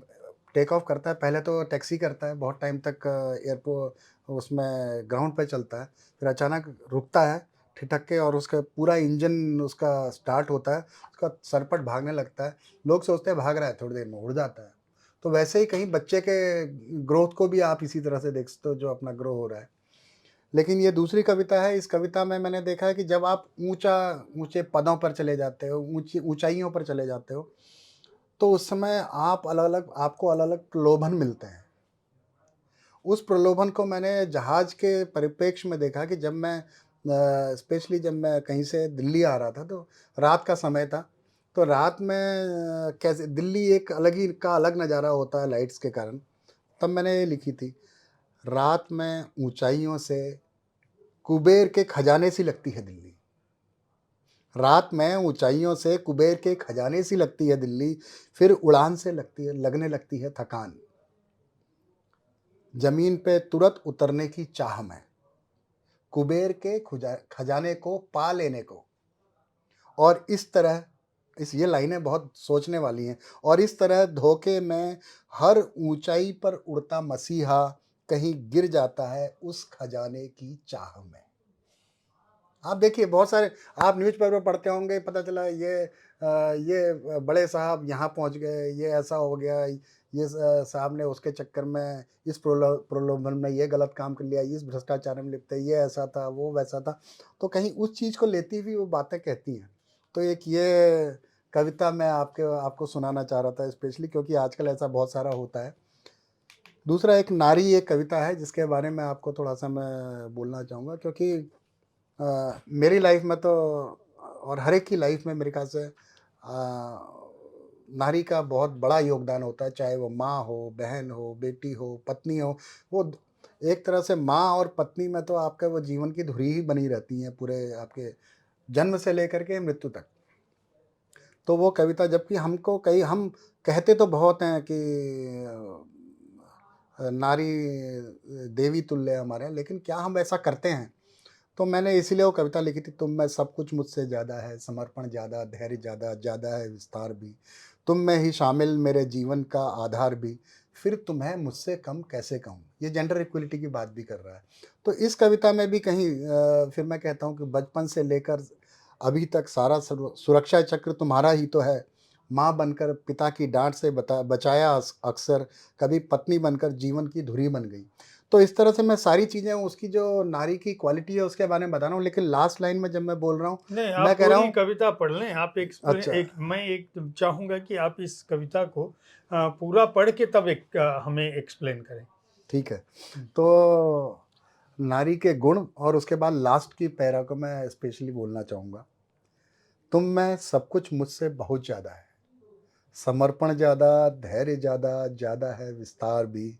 टेक ऑफ करता है पहले तो टैक्सी करता है, बहुत टाइम तक एयरपोर्ट उसमें ग्राउंड पे चलता है, फिर अचानक रुकता है ठिठक के, और उसका पूरा इंजन उसका स्टार्ट होता है, उसका सरपट भागने लगता है, लोग सोचते हैं भाग रहा है, थोड़ी देर में उड़ जाता है। तो वैसे ही कहीं बच्चे के ग्रोथ को भी आप इसी तरह से देख सकते हो, जो अपना ग्रो हो रहा है। लेकिन ये दूसरी कविता है, इस कविता में मैंने देखा है कि जब आप ऊँचे पदों पर चले जाते हो, ऊँची ऊँचाइयों पर चले जाते हो, तो उस समय आपको अलग-अलग प्रलोभन मिलते हैं। उस प्रलोभन को मैंने जहाज़ के परिप्रेक्ष्य में देखा कि जब मैं स्पेशली जब मैं कहीं से दिल्ली आ रहा था, तो रात का समय था, तो रात में कैसे दिल्ली एक अलग नज़ारा होता है लाइट्स के कारण। तब मैंने ये लिखी थी, रात में ऊँचाइयों से कुबेर के खजाने सी लगती है दिल्ली। रात में ऊँचाइयों से कुबेर के खजाने सी लगती है दिल्ली, फिर उड़ान से लगने लगती है थकान। ज़मीन पे तुरंत उतरने की चाह में, कुबेर के खजाने को पा लेने को। और इस तरह ये लाइनें बहुत सोचने वाली हैं। और इस तरह धोखे में हर ऊँचाई पर उड़ता मसीहा कहीं गिर जाता है उस खजाने की चाह में। आप देखिए बहुत सारे, आप न्यूज़पेपर पढ़ते होंगे, पता चला ये बड़े साहब यहाँ पहुँच गए, ये ऐसा हो गया, ये साहब ने उसके चक्कर में इस प्रलोभन में ये गलत काम कर लिया, इस भ्रष्टाचार में लिप्त है, ये ऐसा था, वो वैसा था। तो कहीं उस चीज़ को लेती हुई वो बातें कहती हैं। तो एक ये कविता मैं आपको सुनाना चाह रहा था स्पेशली, क्योंकि आजकल ऐसा बहुत सारा होता है। दूसरा एक नारी एक कविता है जिसके बारे में आपको थोड़ा-सा मैं बोलना चाहूँगा, क्योंकि मेरी लाइफ में तो और हर एक की लाइफ में मेरे ख्याल से नारी का बहुत बड़ा योगदान होता है, चाहे वो माँ हो, बहन हो, बेटी हो, पत्नी हो। वो एक तरह से माँ और पत्नी में तो आपका वो जीवन की धुरी ही बनी रहती हैं, पूरे आपके जन्म से लेकर के मृत्यु तक। तो वो कविता, जबकि हम कहते तो बहुत हैं कि नारी देवी तुल्य है हमारे यहाँ, लेकिन क्या हम ऐसा करते हैं? तो मैंने इसीलिए वो कविता लिखी थी, तुम में सब कुछ मुझसे ज़्यादा है, समर्पण ज़्यादा, धैर्य ज़्यादा, ज़्यादा है विस्तार भी। तुम में ही शामिल मेरे जीवन का आधार भी, फिर तुम्हें मुझसे कम कैसे कहूँ? ये जेंडर इक्वलिटी की बात भी कर रहा है। तो इस कविता में भी कहीं फिर मैं कहता हूँ कि बचपन से लेकर अभी तक सारा सुरक्षा चक्र तुम्हारा ही तो है। माँ बनकर पिता की डाँट से बचाया अक्सर, कभी पत्नी बनकर जीवन की धुरी बन गई। तो इस तरह से मैं सारी चीज़ें उसकी जो नारी की क्वालिटी है उसके बारे में बता रहा हूँ, लेकिन लास्ट लाइन में जब मैं बोल रहा हूँ, नहीं, आप मैं कह रहा पूरी हूँ कविता पढ़ लें। आप अच्छा, मैं एक चाहूँगा कि आप इस कविता को पूरा पढ़ के तब हमें एक्सप्लेन करें। ठीक है। हुँ। तो नारी के गुण और उसके बाद लास्ट की पैरा को मैं स्पेशली बोलना चाहूँगा। तुम में सब कुछ मुझसे बहुत ज़्यादा है। समर्पण ज़्यादा, धैर्य ज़्यादा, ज़्यादा है विस्तार भी।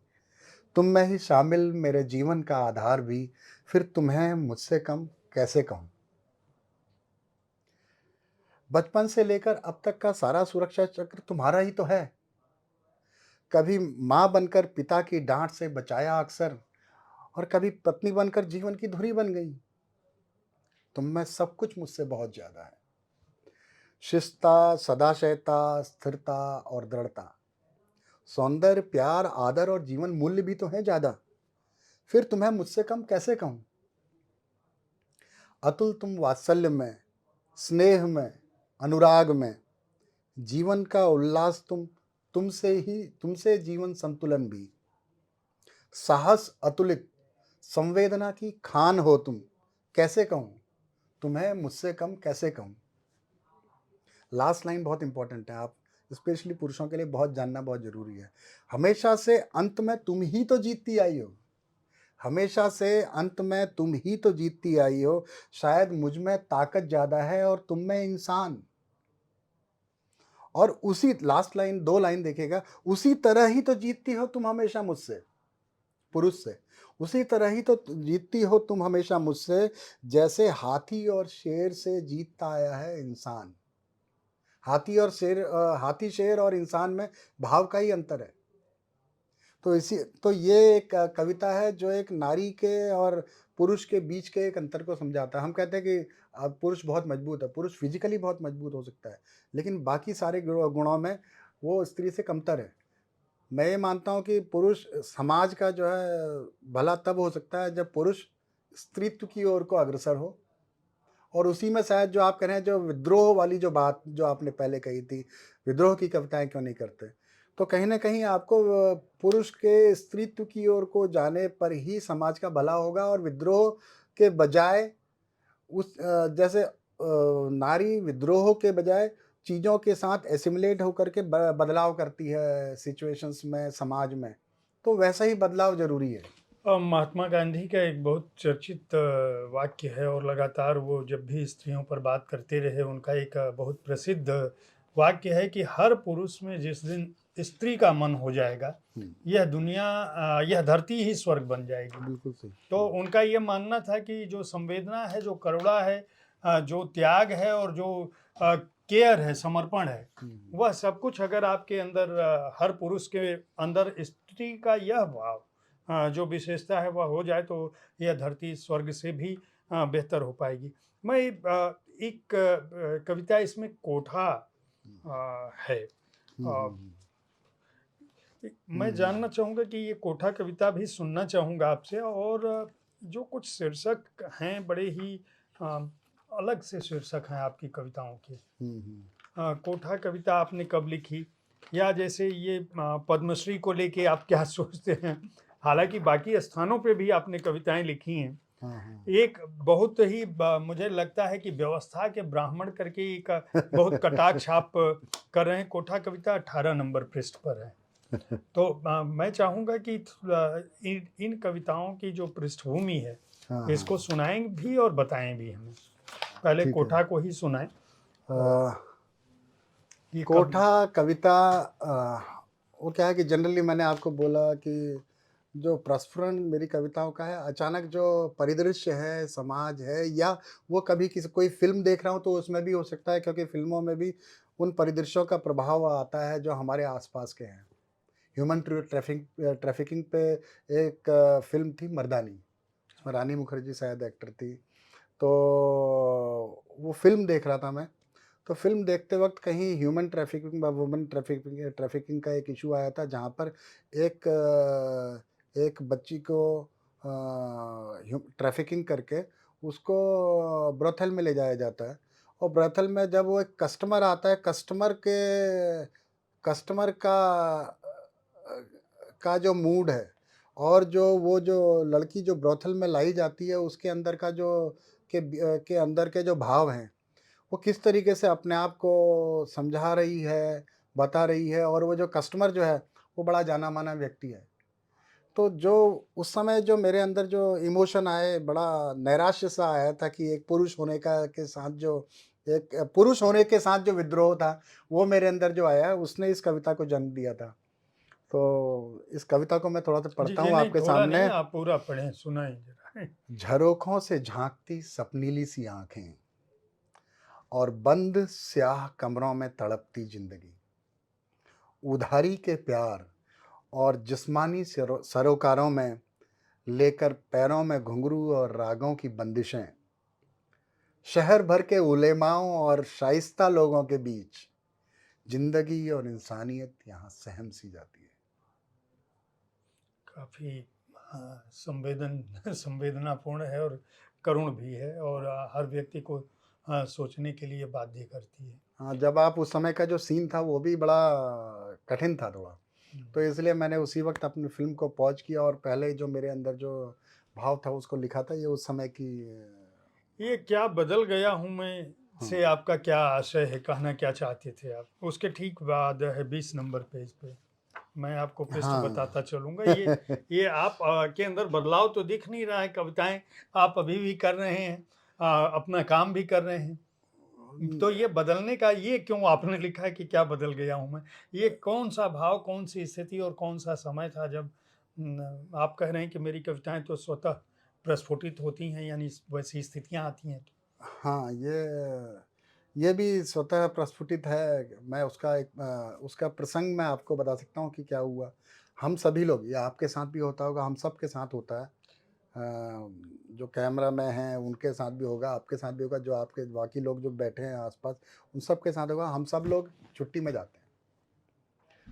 तुम में ही शामिल मेरे जीवन का आधार भी, फिर तुम्हें मुझसे कम कैसे कहूँ? बचपन से लेकर अब तक का सारा सुरक्षा चक्र तुम्हारा ही तो है। कभी माँ बनकर पिता की डाँट से बचाया अक्सर, और कभी पत्नी बनकर जीवन की धुरी बन गई। तुम में सब कुछ मुझसे बहुत ज़्यादा है। शिष्टता, सदाशयता, स्थिरता और दृढ़ता, सौंदर्य, प्यार, आदर और जीवन मूल्य भी तो है ज़्यादा। फिर तुम्हें मुझसे कम कैसे कहूँ? अतुल तुम वात्सल्य में, स्नेह में, अनुराग में, जीवन का उल्लास तुमसे जीवन संतुलन भी। साहस अतुलित, संवेदना की खान हो तुम, कैसे कहूँ? तुम्हें मुझसे कम कैसे कहूँ? लास्ट लाइन बहुत इंपॉर्टेंट है, आप स्पेशली पुरुषों के लिए बहुत जानना बहुत ज़रूरी है। हमेशा से अंत में तुम ही तो जीतती आई हो। हमेशा से अंत में तुम ही तो जीतती आई हो। शायद मुझ में ताकत ज़्यादा है और तुम में इंसान। और उसी लास्ट लाइन, 2 लाइन देखिएगा, उसी तरह ही तो जीतती हो तुम हमेशा मुझसे, पुरुष से। उसी तरह ही तो जीतती हो तुम हमेशा मुझसे, जैसे हाथी और शेर से जीतता आया है इंसान। हाथी, शेर और इंसान में भाव का ही अंतर है। तो ये एक कविता है जो एक नारी के और पुरुष के बीच के एक अंतर को समझाता है। हम कहते हैं कि पुरुष बहुत मजबूत है, पुरुष फिजिकली बहुत मजबूत हो सकता है, लेकिन बाकी सारे गुणों में वो स्त्री से कमतर है। मैं ये मानता हूँ कि पुरुष समाज का जो है भला तब हो सकता है जब पुरुष स्त्रीत्व की ओर को अग्रसर हो। और उसी में शायद जो आप कह रहे हैं, जो विद्रोह वाली जो बात जो आपने पहले कही थी, विद्रोह की कविताएँ क्यों नहीं करते? तो कहीं न कहीं आपको पुरुष के स्त्रीत्व की ओर को जाने पर ही समाज का भला होगा, और विद्रोह के बजाय जैसे नारी विद्रोह के बजाय चीज़ों के साथ एसिमिलेट होकर के बदलाव करती है सिचुएशंस में, समाज में, तो वैसा ही बदलाव ज़रूरी है। महात्मा गांधी का एक बहुत चर्चित वाक्य है, और लगातार वो जब भी स्त्रियों पर बात करते रहे, उनका एक बहुत प्रसिद्ध वाक्य है कि हर पुरुष में जिस दिन स्त्री का मन हो जाएगा, हुँ, यह धरती ही स्वर्ग बन जाएगी। बिल्कुल सही। तो उनका ये मानना था कि जो संवेदना है, जो करुणा है, जो त्याग है, और जो केयर है, समर्पण है, हुँ, वह सब कुछ अगर आपके अंदर, हर पुरुष के अंदर स्त्री का यह भाव, जो विशेषता है, वह हो जाए, तो यह धरती स्वर्ग से भी बेहतर हो पाएगी। मैं एक कविता इसमें कोठा है। हुँ, अ, हुँ, मैं हुँ, जानना चाहूँगा कि ये कोठा कविता भी सुनना चाहूँगा आपसे, और जो कुछ शीर्षक हैं, बड़े ही अ, अलग से शीर्षक हैं आपकी कविताओं के। हुँ, हुँ। कोठा कविता आपने कब लिखी? या जैसे ये पद्मश्री को लेके आप क्या सोचते हैं? हालाँकि बाकी स्थानों पे भी आपने कविताएँ लिखी हैं। हाँ, हाँ। एक बहुत ही ब मुझे लगता है कि व्यवस्था के ब्राह्मण करके एक बहुत कटाक्ष आप कर रहे हैं। कोठा कविता 18 नंबर पृष्ठ पर है। तो मैं चाहूँगा कि इन इन कविताओं की जो पृष्ठभूमि है, हाँ, इसको हाँ, सुनाएँ भी और बताएँ भी हमें। पहले ठीक है। कोठा को ही सुनाएँ। अ, और ये कब कोठा कविता वो क्या है कि जनरली मैंने आपको बोला कि जो प्रस्फुरन मेरी कविताओं का है, अचानक जो परिदृश्य है, समाज है, या वो कभी किसी कोई फ़िल्म देख रहा हूँ तो उसमें भी हो सकता है, क्योंकि फ़िल्मों में भी उन परिदृश्यों का प्रभाव आता है जो हमारे आस-पास के हैं। ह्यूमन ट्रैफिकिंग पे एक फ़िल्म थी मर्दानी, उसमें रानी मुखर्जी शायद एक्टर थी। तो वो फ़िल्म देख रहा था मैं, तो फ़िल्म देखते वक़्त कहीं ह्यूमन ट्रैफिकिंग व वुमन ट्रैफिकिंग ट्रैफिकिंग का एक इश्यू आया था, जहाँ पर एक बच्ची को ट्रैफिकिंग करके उसको ब्रोथल में ले जाया जाता है, और ब्रोथल में जब वो एक कस्टमर आता है, कस्टमर का जो मूड है, और जो लड़की जो ब्रोथल में लाई जाती है उसके अंदर का जो के अंदर के जो भाव हैं, वो किस तरीके से अपने आप को समझा रही है, बता रही है, और वो जो कस्टमर जो है, वो बड़ा जाना-माना व्यक्ति है। तो जो उस समय जो मेरे अंदर जो इमोशन आए, बड़ा नैराश्य सा आया था कि एक पुरुष होने का के साथ जो एक पुरुष होने के साथ जो विद्रोह था, वो मेरे अंदर जो आया, उसने इस कविता को जन्म दिया था। तो इस कविता को मैं थोड़ा-सा जी, पढ़ता जी, हूँ नहीं आपके थोड़ा नहीं, सामने। आप पूरा पढ़ें, सुनाएँ ज़रा। झरोखों से झाँकती सपनीली सी आँखें, और बंद स्याह कमरों में तड़पती ज़िंदगी। उधारी के प्यार और जिस्मानी सरोकारों में लेकर पैरों में घुंघरू और रागों की बंदिशें। शहर भर के उलेमाओं और शाइस्ता लोगों के बीच ज़िंदगी और इंसानियत यहाँ सहम सी जाती है। काफ़ी संवेदनापूर्ण है और करुण भी है, और हर व्यक्ति को सोचने के लिए बाध्य करती है। हाँ, जब आप उस समय का जो सीन था वो भी बड़ा कठिन था थोड़ा। हुँ। तो इसलिए मैंने उसी वक़्त अपनी फ़िल्म को पॉज़ किया, और पहले जो मेरे अंदर जो भाव था उसको लिखा था। ये उस समय की ये क्या बदल गया हूँ मैं से हाँ, आपका क्या आशय है? कहना क्या चाहते थे आप? उसके ठीक बाद है 20 नंबर पेज पे। मैं आपको पृष्ठ हाँ। बताता चलूँगा। ये आप के अंदर बदलाव तो दिख नहीं रहा है, कविताएँ आप अभी भी कर रहे हैं, अपना काम भी कर रहे हैं। तो ये बदलने का ये क्यों आपने लिखा है कि क्या बदल गया हूँ मैं? ये कौन-सा भाव, कौन-सी स्थिति और कौन-सा समय था जब आप कह रहे हैं कि मेरी कविताएँ तो स्वतः प्रस्फुटित होती हैं, यानी वैसी स्थितियाँ आती हैं? हाँ, ये भी स्वतः प्रस्फुटित है। मैं उसका प्रसंग मैं आपको बता सकता हूँ कि क्या हुआ। हम सभी लोग, ये आपके साथ भी होता होगा, हम सबके साथ होता है। जो कैमरा में हैं उनके साथ भी होगा, आपके साथ भी होगा, जो आपके बाकी लोग जो बैठे हैं आस-पास, उन सब के साथ होगा। हम सब लोग छुट्टी में जाते हैं।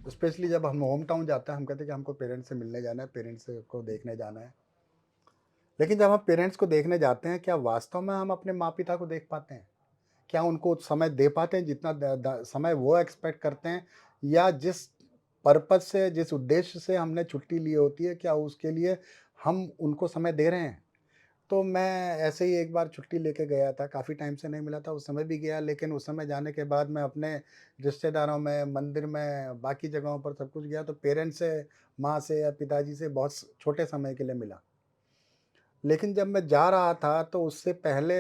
स्पेशली जब हम होम टाउन जाते हैं, हम कहते हैं कि हमको पेरेंट्स से मिलने जाना है, पेरेंट्स को देखने जाना है। लेकिन जब हम पेरेंट्स को देखने जाते हैं, क्या वास्तव में हम अपने माँ-पिता को देख पाते हैं? क्या उनको समय दे पाते हैं जितना द द समय वो एक्सपेक्ट करते हैं, या जिस पर्पज़ से, जिस उद्देश्य से हमने छुट्टी ली होती है, क्या उसके लिए हम उनको समय दे रहे हैं? तो मैं ऐसे ही एक बार छुट्टी लेके गया था, काफ़ी टाइम से नहीं मिला था, उस समय भी गया, लेकिन उस समय जाने के बाद मैं अपने रिश्तेदारों में, मंदिर में, बाकी जगहों पर सब कुछ गया, तो पेरेंट्स से, माँ से या पिताजी से बहुत छोटे समय के लिए मिला। लेकिन जब मैं जा रहा था तो उससे पहले,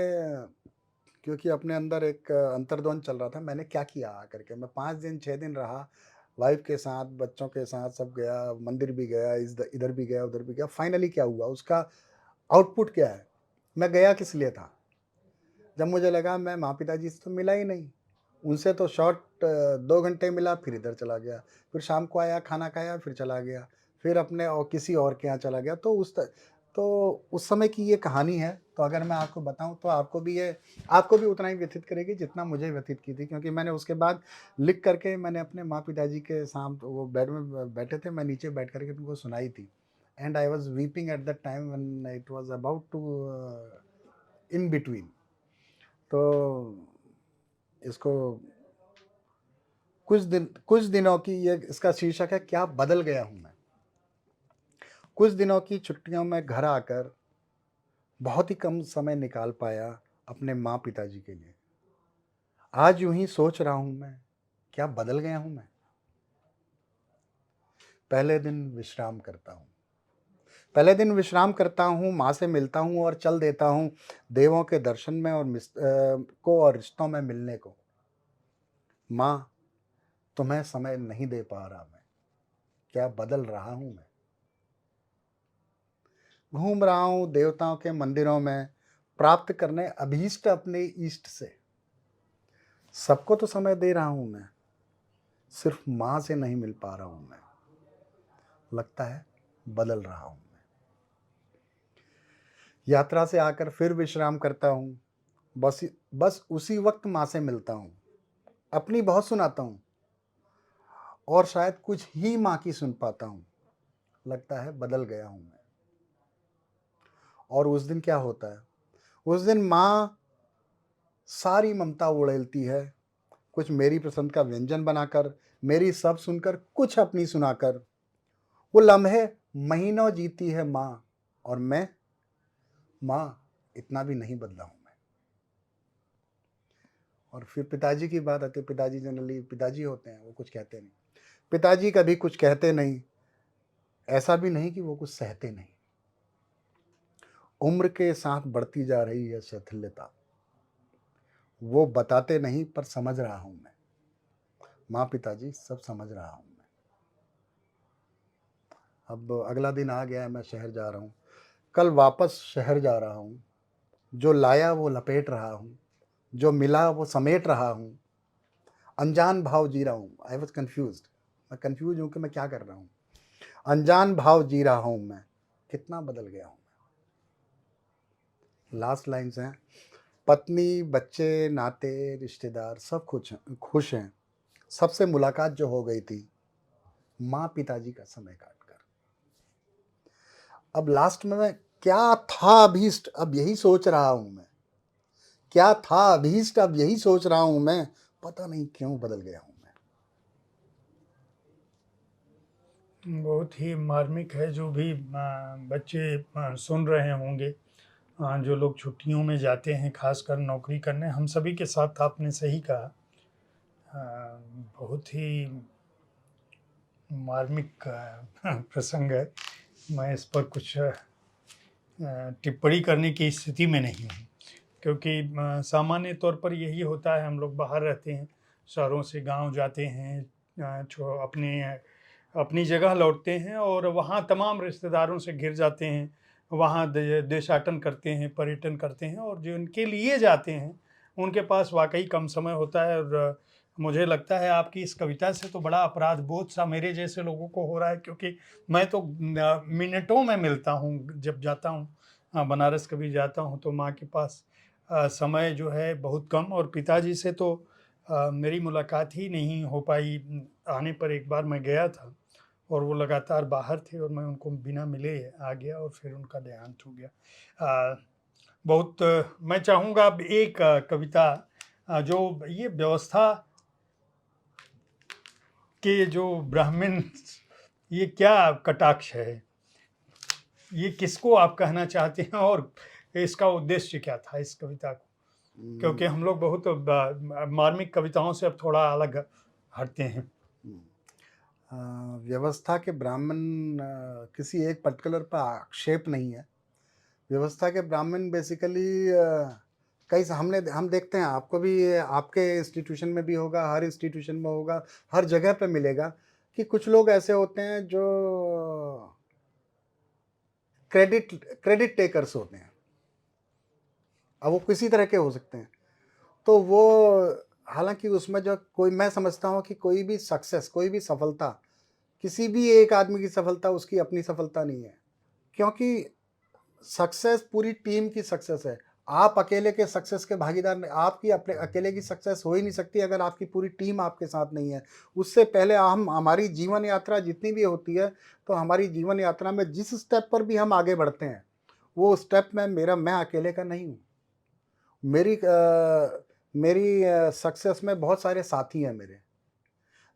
क्योंकि अपने अंदर एक अंतर्द्वंद चल रहा था, मैंने क्या किया आकर के। मैं 5 दिन 6 दिन रहा, वाइफ़ के साथ, बच्चों के साथ सब गया, मंदिर भी गया, इधर भी गया, उधर भी गया। फाइनली क्या हुआ, उसका आउटपुट क्या है? मैं गया किस लिए था? जब मुझे लगा मैं माँ-पिताजी से तो मिला ही नहीं, उनसे तो शॉर्ट 2 घंटे मिला, फिर इधर चला गया, फिर शाम को आया, खाना खाया, फिर चला गया, फिर अपने और किसी और के यहाँ चला गया। तो उस समय की ये कहानी है। तो अगर मैं आपको बताऊँ तो आपको भी उतना ही व्यथित करेगी जितना मुझे व्यथित की थी, क्योंकि मैंने उसके बाद लिख कर के मैंने अपने माँ-पिताजी के वो बेड में बैठे थे, मैं नीचे बैठ कर के उनको सुनाई थी। And I was weeping at that time when it was about to in between. तो इसको कुछ दिनों की ये इसका शीर्षक है, क्या बदल गया हूँ मैं। कुछ दिनों की छुट्टियों में घर आकर बहुत ही कम समय निकाल पाया अपने माँ-पिताजी के लिए। आज यूँ ही सोच रहा हूँ मैं, क्या बदल गया हूँ मैं। पहले दिन विश्राम करता हूँ। पहले दिन विश्राम करता हूँ, माँ से मिलता हूँ और चल देता हूँ देवों के दर्शन में और रिश्तों में मिलने को। माँ, तुम्हें समय नहीं दे पा रहा मैं, क्या बदल रहा हूँ मैं। घूम रहा हूँ देवताओं के मंदिरों में, प्राप्त करने अभीष्ट अपने इष्ट से। सबको तो समय दे रहा हूँ मैं, सिर्फ माँ से नहीं मिल पा रहा हूँ मैं। लगता है बदल रहा हूँ मैं। यात्रा से आकर फिर विश्राम करता हूँ, बस उसी वक्त माँ से मिलता हूँ, अपनी बहुत सुनाता हूँ और शायद कुछ ही माँ की सुन पाता हूँ। लगता है बदल गया हूँ मैं। और उस दिन क्या होता है, उस दिन माँ सारी ममता उड़ेलती है, कुछ मेरी पसंद का व्यंजन बनाकर, मेरी सब सुनकर, कुछ अपनी सुनाकर। वो लम्हे महीनों जीती है माँ, और मैं, माँ, इतना भी नहीं बदला हूँ मैं। और फिर पिताजी की बात आती है। पिताजी जनरली पिताजी होते हैं, वो कुछ कहते नहीं। पिताजी कभी कुछ कहते नहीं, ऐसा भी नहीं कि वो कुछ सहते नहीं। उम्र के साथ बढ़ती जा रही है शिथिलता, वो बताते नहीं पर समझ रहा हूँ मैं। माँ पिताजी सब समझ रहा हूँ मैं। अब अगला दिन आ गया है, मैं शहर जा रहा हूँ। कल वापस शहर जा रहा हूँ। जो लाया वो लपेट रहा हूँ, जो मिला वो समेट रहा हूँ। अनजान भाव जी रहा हूँ। I was confused. मैं कन्फ्यूज हूँ कि मैं क्या कर रहा हूँ। अनजान भाव जी रहा हूँ मैं, कितना बदल गया हूँ मैं। लास्ट लाइन्स हैं। पत्नी, बच्चे, नाते, रिश्तेदार सब खुश हैं। सबसे मुलाकात जो हो गई थी, माँ पिताजी का समय काटकर। अब लास्ट में मैं क्या था अभीष्ट, अब यही सोच रहा हूँ मैं। क्या था अभीष्ट, अब यही सोच रहा हूँ मैं। पता नहीं क्यों बदल गया हूँ मैं। बहुत ही मार्मिक है। जो भी बच्चे सुन रहे होंगे, जो लोग छुट्टियों में जाते हैं खासकर नौकरी करने, हम सभी के साथ आपने सही कहा। बहुत ही मार्मिक प्रसंग है। मैं इस पर कुछ टिप्पणी करने की स्थिति में नहीं हूँ, क्योंकि सामान्य तौर पर यही होता है। हम लोग बाहर रहते हैं, शहरों से गांव जाते हैं, अपनी जगह लौटते हैं और वहाँ तमाम रिश्तेदारों से घिर जाते हैं। वहाँ देशाटन करते हैं, पर्यटन करते हैं, और जो उनके लिए जाते हैं उनके पास वाकई कम समय होता है। और मुझे लगता है आपकी इस कविता से तो बड़ा अपराध बोध सा मेरे जैसे लोगों को हो रहा है, क्योंकि मैं तो मिनटों में मिलता हूँ जब जाता हूँ। बनारस कभी जाता हूँ तो माँ के पास समय जो है बहुत कम, और पिताजी से तो मेरी मुलाकात ही नहीं हो पाई। आने पर एक बार मैं गया था और वो लगातार बाहर थे और मैं उनको बिना मिले आ गया और फिर उनका देहांत हो गया। बहुत मैं चाहूँगा अब एक कविता, जो ये व्यवस्था के जो ब्राह्मण, ये क्या कटाक्ष है, ये किसको आप कहना चाहते हैं और इसका उद्देश्य क्या था इस कविता को? क्योंकि हम लोग बहुत मार्मिक कविताओं से अब थोड़ा अलग हटते हैं। व्यवस्था के ब्राह्मण किसी एक पर्टिकुलर पर आक्षेप नहीं है। व्यवस्था के ब्राह्मण बेसिकली कई हम देखते हैं, आपको भी आपके इंस्टीट्यूशन में भी होगा, हर इंस्टीट्यूशन में होगा, हर जगह पे मिलेगा कि कुछ लोग ऐसे होते हैं जो क्रेडिट क्रेडिट टेकर्स होते हैं। अब वो किसी तरह के हो सकते हैं। तो वो, हालांकि उसमें जो कोई, मैं समझता हूँ कि कोई भी सक्सेस, कोई भी सफलता, किसी भी एक आदमी की सफलता उसकी अपनी सफलता नहीं है। क्योंकि सक्सेस पूरी टीम की सक्सेस है। आप अकेले के सक्सेस के भागीदार नहीं। आपकी अपने अकेले की सक्सेस हो ही नहीं सकती अगर आपकी पूरी टीम आपके साथ नहीं है। उससे पहले हम, हमारी जीवन यात्रा जितनी भी होती है, तो हमारी जीवन यात्रा में जिस स्टेप पर भी हम आगे बढ़ते हैं, वो स्टेप में मैं अकेले का नहीं हूँ। मेरी सक्सेस में बहुत सारे साथी हैं मेरे।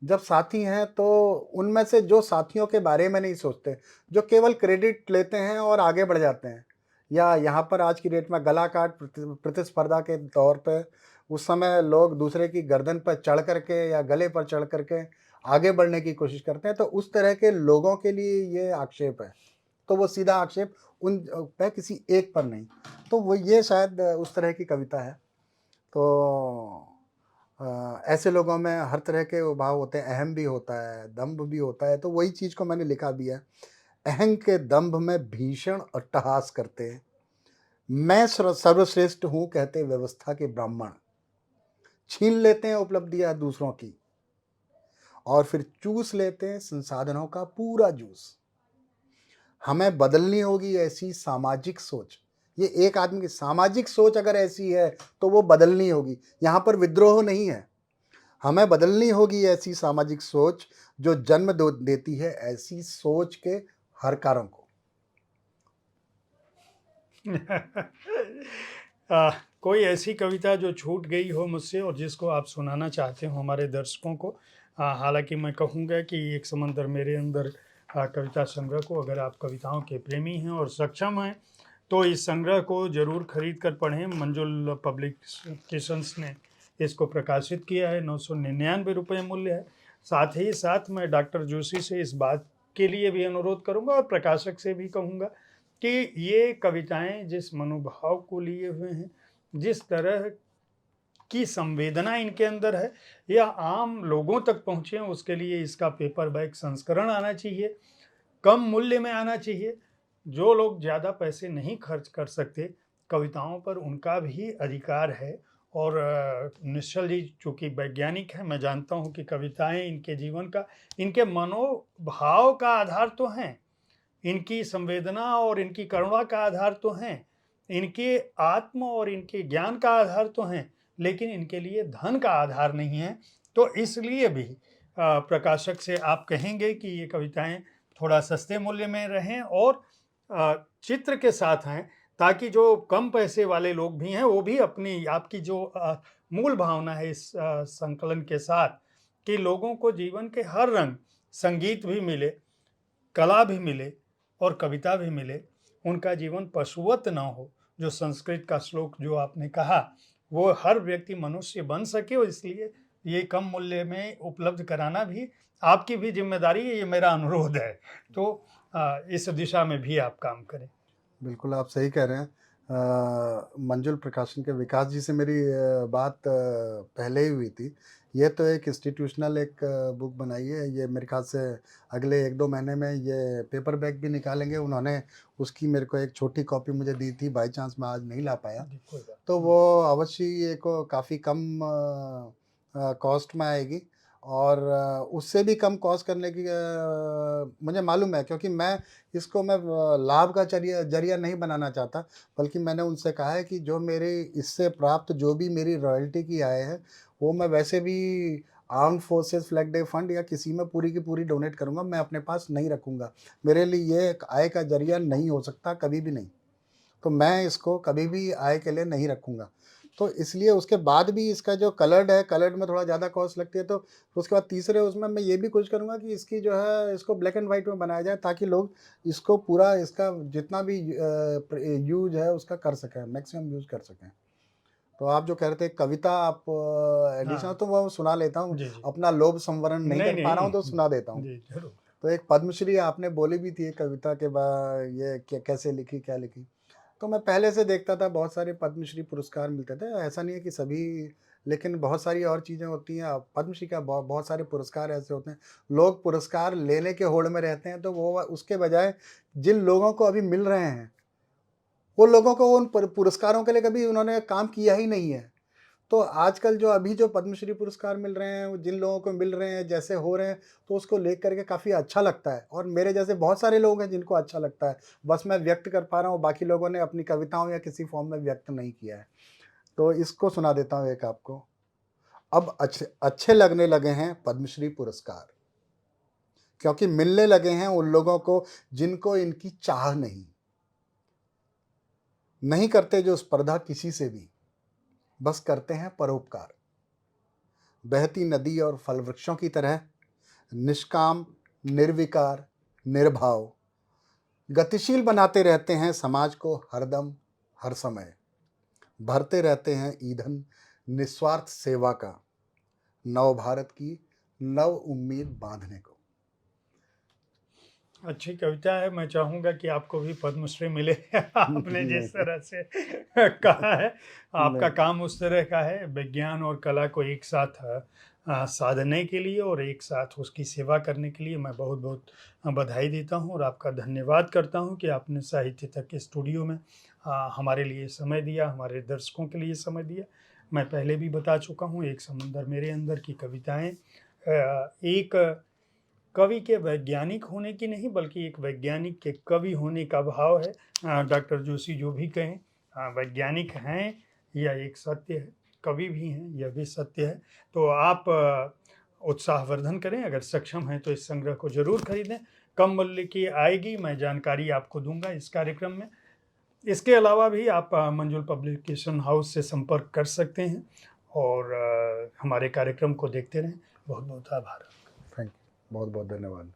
जब साथी हैं तो उनमें से जो साथियों के बारे में नहीं सोचते, जो केवल क्रेडिट लेते हैं और आगे बढ़ जाते हैं, या यहाँ पर आज की डेट में गला काट प्रतिस्पर्धा के तौर पे, उस समय लोग दूसरे की गर्दन पर चढ़ करके या गले पर चढ़ करके आगे बढ़ने की कोशिश करते हैं, तो उस तरह के लोगों के लिए ये आक्षेप है। तो वो सीधा आक्षेप उन पे, किसी एक पर नहीं। तो वो ये शायद उस तरह की कविता है। तो ऐसे लोगों में हर तरह के वो भाव होते हैं। अहम भी होता है, दंभ भी होता है, तो वही चीज़ को मैंने लिखा भी है। अहं के दंभ में भीषण अट्टहास करते, मैं सर्वश्रेष्ठ हूँ कहते व्यवस्था के ब्राह्मण, छीन लेते हैं उपलब्धियां दूसरों की और फिर चूस लेते हैं संसाधनों का पूरा जूस। हमें बदलनी होगी ऐसी सामाजिक सोच। ये एक आदमी की सामाजिक सोच अगर ऐसी है, तो वो बदलनी होगी। यहाँ पर विद्रोह नहीं है। हमें बदलनी होगी ऐसी सामाजिक सोच जो जन्म दो देती है ऐसी सोच के हरकारों को। कोई ऐसी कविता जो छूट गई हो मुझसे और जिसको आप सुनाना चाहते हो हमारे दर्शकों को? हालांकि मैं कहूँगा कि एक समंदर मेरे अंदर कविता संग्रह को, अगर आप कविताओं के प्रेमी हैं और सक्षम हैं, तो इस संग्रह को ज़रूर खरीद कर पढ़ें। मंजुल पब्लिकेशंस ने इसको प्रकाशित किया है, 999 रुपये मूल्य है। साथ ही साथ मैं डॉक्टर जोशी से इस बात के लिए भी अनुरोध करूंगा और प्रकाशक से भी कहूंगा कि ये कविताएं जिस मनोभाव को लिए हुए हैं, जिस तरह की संवेदना इनके अंदर है, यह आम लोगों तक पहुँचे, उसके लिए इसका पेपरबैक संस्करण आना चाहिए, कम मूल्य में आना चाहिए। जो लोग ज़्यादा पैसे नहीं खर्च कर सकते कविताओं पर, उनका भी अधिकार है। और निश्चल जी चूँकि वैज्ञानिक हैं, मैं जानता हूँ कि कविताएं इनके जीवन का, इनके मनोभाव का आधार तो हैं, इनकी संवेदना और इनकी करुणा का आधार तो हैं, इनके आत्म और इनके ज्ञान का आधार तो हैं, लेकिन इनके लिए धन का आधार नहीं है। तो इसलिए भी प्रकाशक से आप कहेंगे कि ये कविताएं थोड़ा सस्ते मूल्य में रहें और चित्र के साथ हैं, ताकि जो कम पैसे वाले लोग भी हैं वो भी अपनी, आपकी जो मूल भावना है इस संकलन के साथ, कि लोगों को जीवन के हर रंग, संगीत भी मिले, कला भी मिले और कविता भी मिले, उनका जीवन पशुवत ना हो। जो संस्कृत का श्लोक जो आपने कहा, वो हर व्यक्ति मनुष्य बन सके, और इसलिए ये कम मूल्य में उपलब्ध कराना भी आपकी भी जिम्मेदारी है, ये मेरा अनुरोध है। तो इस दिशा में भी आप काम करें। बिल्कुल, आप सही कह रहे हैं। मंजुल प्रकाशन के विकास जी से मेरी बात पहले ही हुई थी। ये तो एक इंस्टीट्यूशनल एक बुक बनाई है। ये मेरे ख़्याल से अगले 1-2 महीने में ये पेपरबैक भी निकालेंगे। उन्होंने उसकी मेरे को एक छोटी कॉपी मुझे दी थी, बाय चांस मैं आज नहीं ला पाया। कोई बात तो नहीं। वो अवश्य ये को काफ़ी कम कॉस्ट में आएगी, और उससे भी कम कॉस्ट करने की मुझे मालूम है, क्योंकि मैं इसको मैं लाभ का ज़रिया नहीं बनाना चाहता, बल्कि मैंने उनसे कहा है कि जो मेरे इससे प्राप्त जो भी मेरी रॉयल्टी की आय है, वो मैं वैसे भी armed forces flag day fund या किसी में पूरी की पूरी डोनेट करूँगा, मैं अपने पास नहीं रखूँगा। मेरे लिए ये एक आय का ज़रिया नहीं हो सकता, कभी भी नहीं। तो मैं इसको कभी भी आय के लिए नहीं रखूँगा। तो इसलिए उसके बाद भी इसका जो कलर्ड है, कलर्ड में थोड़ा ज़्यादा कॉस्ट लगती है, तो उसके बाद तीसरे उसमें मैं ये भी कोशिश करूँगा कि इसकी जो है इसको ब्लैक एंड वाइट में बनाया जाए, ताकि लोग इसको पूरा इसका जितना भी यूज़ है उसका कर सकें, मैक्सिमम यूज़ कर सकें। तो आप जो कह रहे थे कविता आप एडिशन, हाँ तो वो सुना लेता हूँ। जी जी। अपना लोभ संवरण नहीं नहीं कर पा रहा हूँ तो नहीं सुना देता हूँ। जी जरूर। तो एक पद्मश्री आपने बोली भी थी कविता के बाद, ये कैसे लिखी, क्या लिखी? तो मैं पहले से देखता था बहुत सारे पद्मश्री पुरस्कार मिलते थे। ऐसा नहीं है कि सभी, लेकिन बहुत सारी और चीज़ें होती हैं। पद्मश्री का बहुत सारे पुरस्कार ऐसे होते हैं। लोग पुरस्कार लेने के होड़ में रहते हैं, तो वो उसके बजाय जिन लोगों को अभी मिल रहे हैं, वो लोगों को उन पुरस्कारों के लिए कभी उन्होंने काम किया ही नहीं है। तो आजकल जो अभी जो पद्मश्री पुरस्कार मिल रहे हैं, वो जिन लोगों को मिल रहे हैं, जैसे हो रहे हैं, तो उसको लेख करके काफ़ी अच्छा लगता है, और मेरे जैसे बहुत सारे लोग हैं जिनको अच्छा लगता है। बस मैं व्यक्त कर पा रहा हूँ, बाकी लोगों ने अपनी कविताओं या किसी फॉर्म में व्यक्त नहीं किया है। तो इसको सुना देता हूँ एक आपको। अब अच्छे अच्छे लगने लगे हैं पद्मश्री पुरस्कार, क्योंकि मिलने लगे हैं उन लोगों को जिनको इनकी चाह नहीं। नहीं करते जो स्पर्धा किसी से भी, बस करते हैं परोपकार। बहती नदी और फल वृक्षों की तरह निष्काम, निर्विकार, निर्भाव, गतिशील बनाते रहते हैं समाज को हरदम, हर समय। भरते रहते हैं ईंधन निस्वार्थ सेवा का, नव भारत की नव उम्मीद बांधने को। अच्छी कविता है। मैं चाहूँगा कि आपको भी पद्मश्री मिले। आपने नहीं, जिस तरह से कहा है, आपका नहीं, काम उस तरह का है, विज्ञान और कला को एक साथ साधने के लिए और एक साथ उसकी सेवा करने के लिए मैं बहुत बहुत बधाई देता हूँ और आपका धन्यवाद करता हूँ कि आपने साहित्य तक के स्टूडियो में हमारे लिए समय दिया, हमारे दर्शकों के लिए समय दिया। मैं पहले भी बता चुका हूँ, एक समंदर मेरे अंदर की कविताएं एक कवि के वैज्ञानिक होने की नहीं, बल्कि एक वैज्ञानिक के कवि होने का भाव है। डॉक्टर जोशी जो भी कहें, वैज्ञानिक हैं यह एक सत्य है, कवि भी हैं यह भी सत्य है। तो आप उत्साहवर्धन करें, अगर सक्षम हैं तो इस संग्रह को ज़रूर खरीदें। कम मूल्य की आएगी, मैं जानकारी आपको दूंगा इस कार्यक्रम में। इसके अलावा भी आप मंजुल पब्लिकेशन हाउस से संपर्क कर सकते हैं और हमारे कार्यक्रम को देखते रहें। बहुत बहुत आभार। थैंक यू, बहुत बहुत धन्यवाद।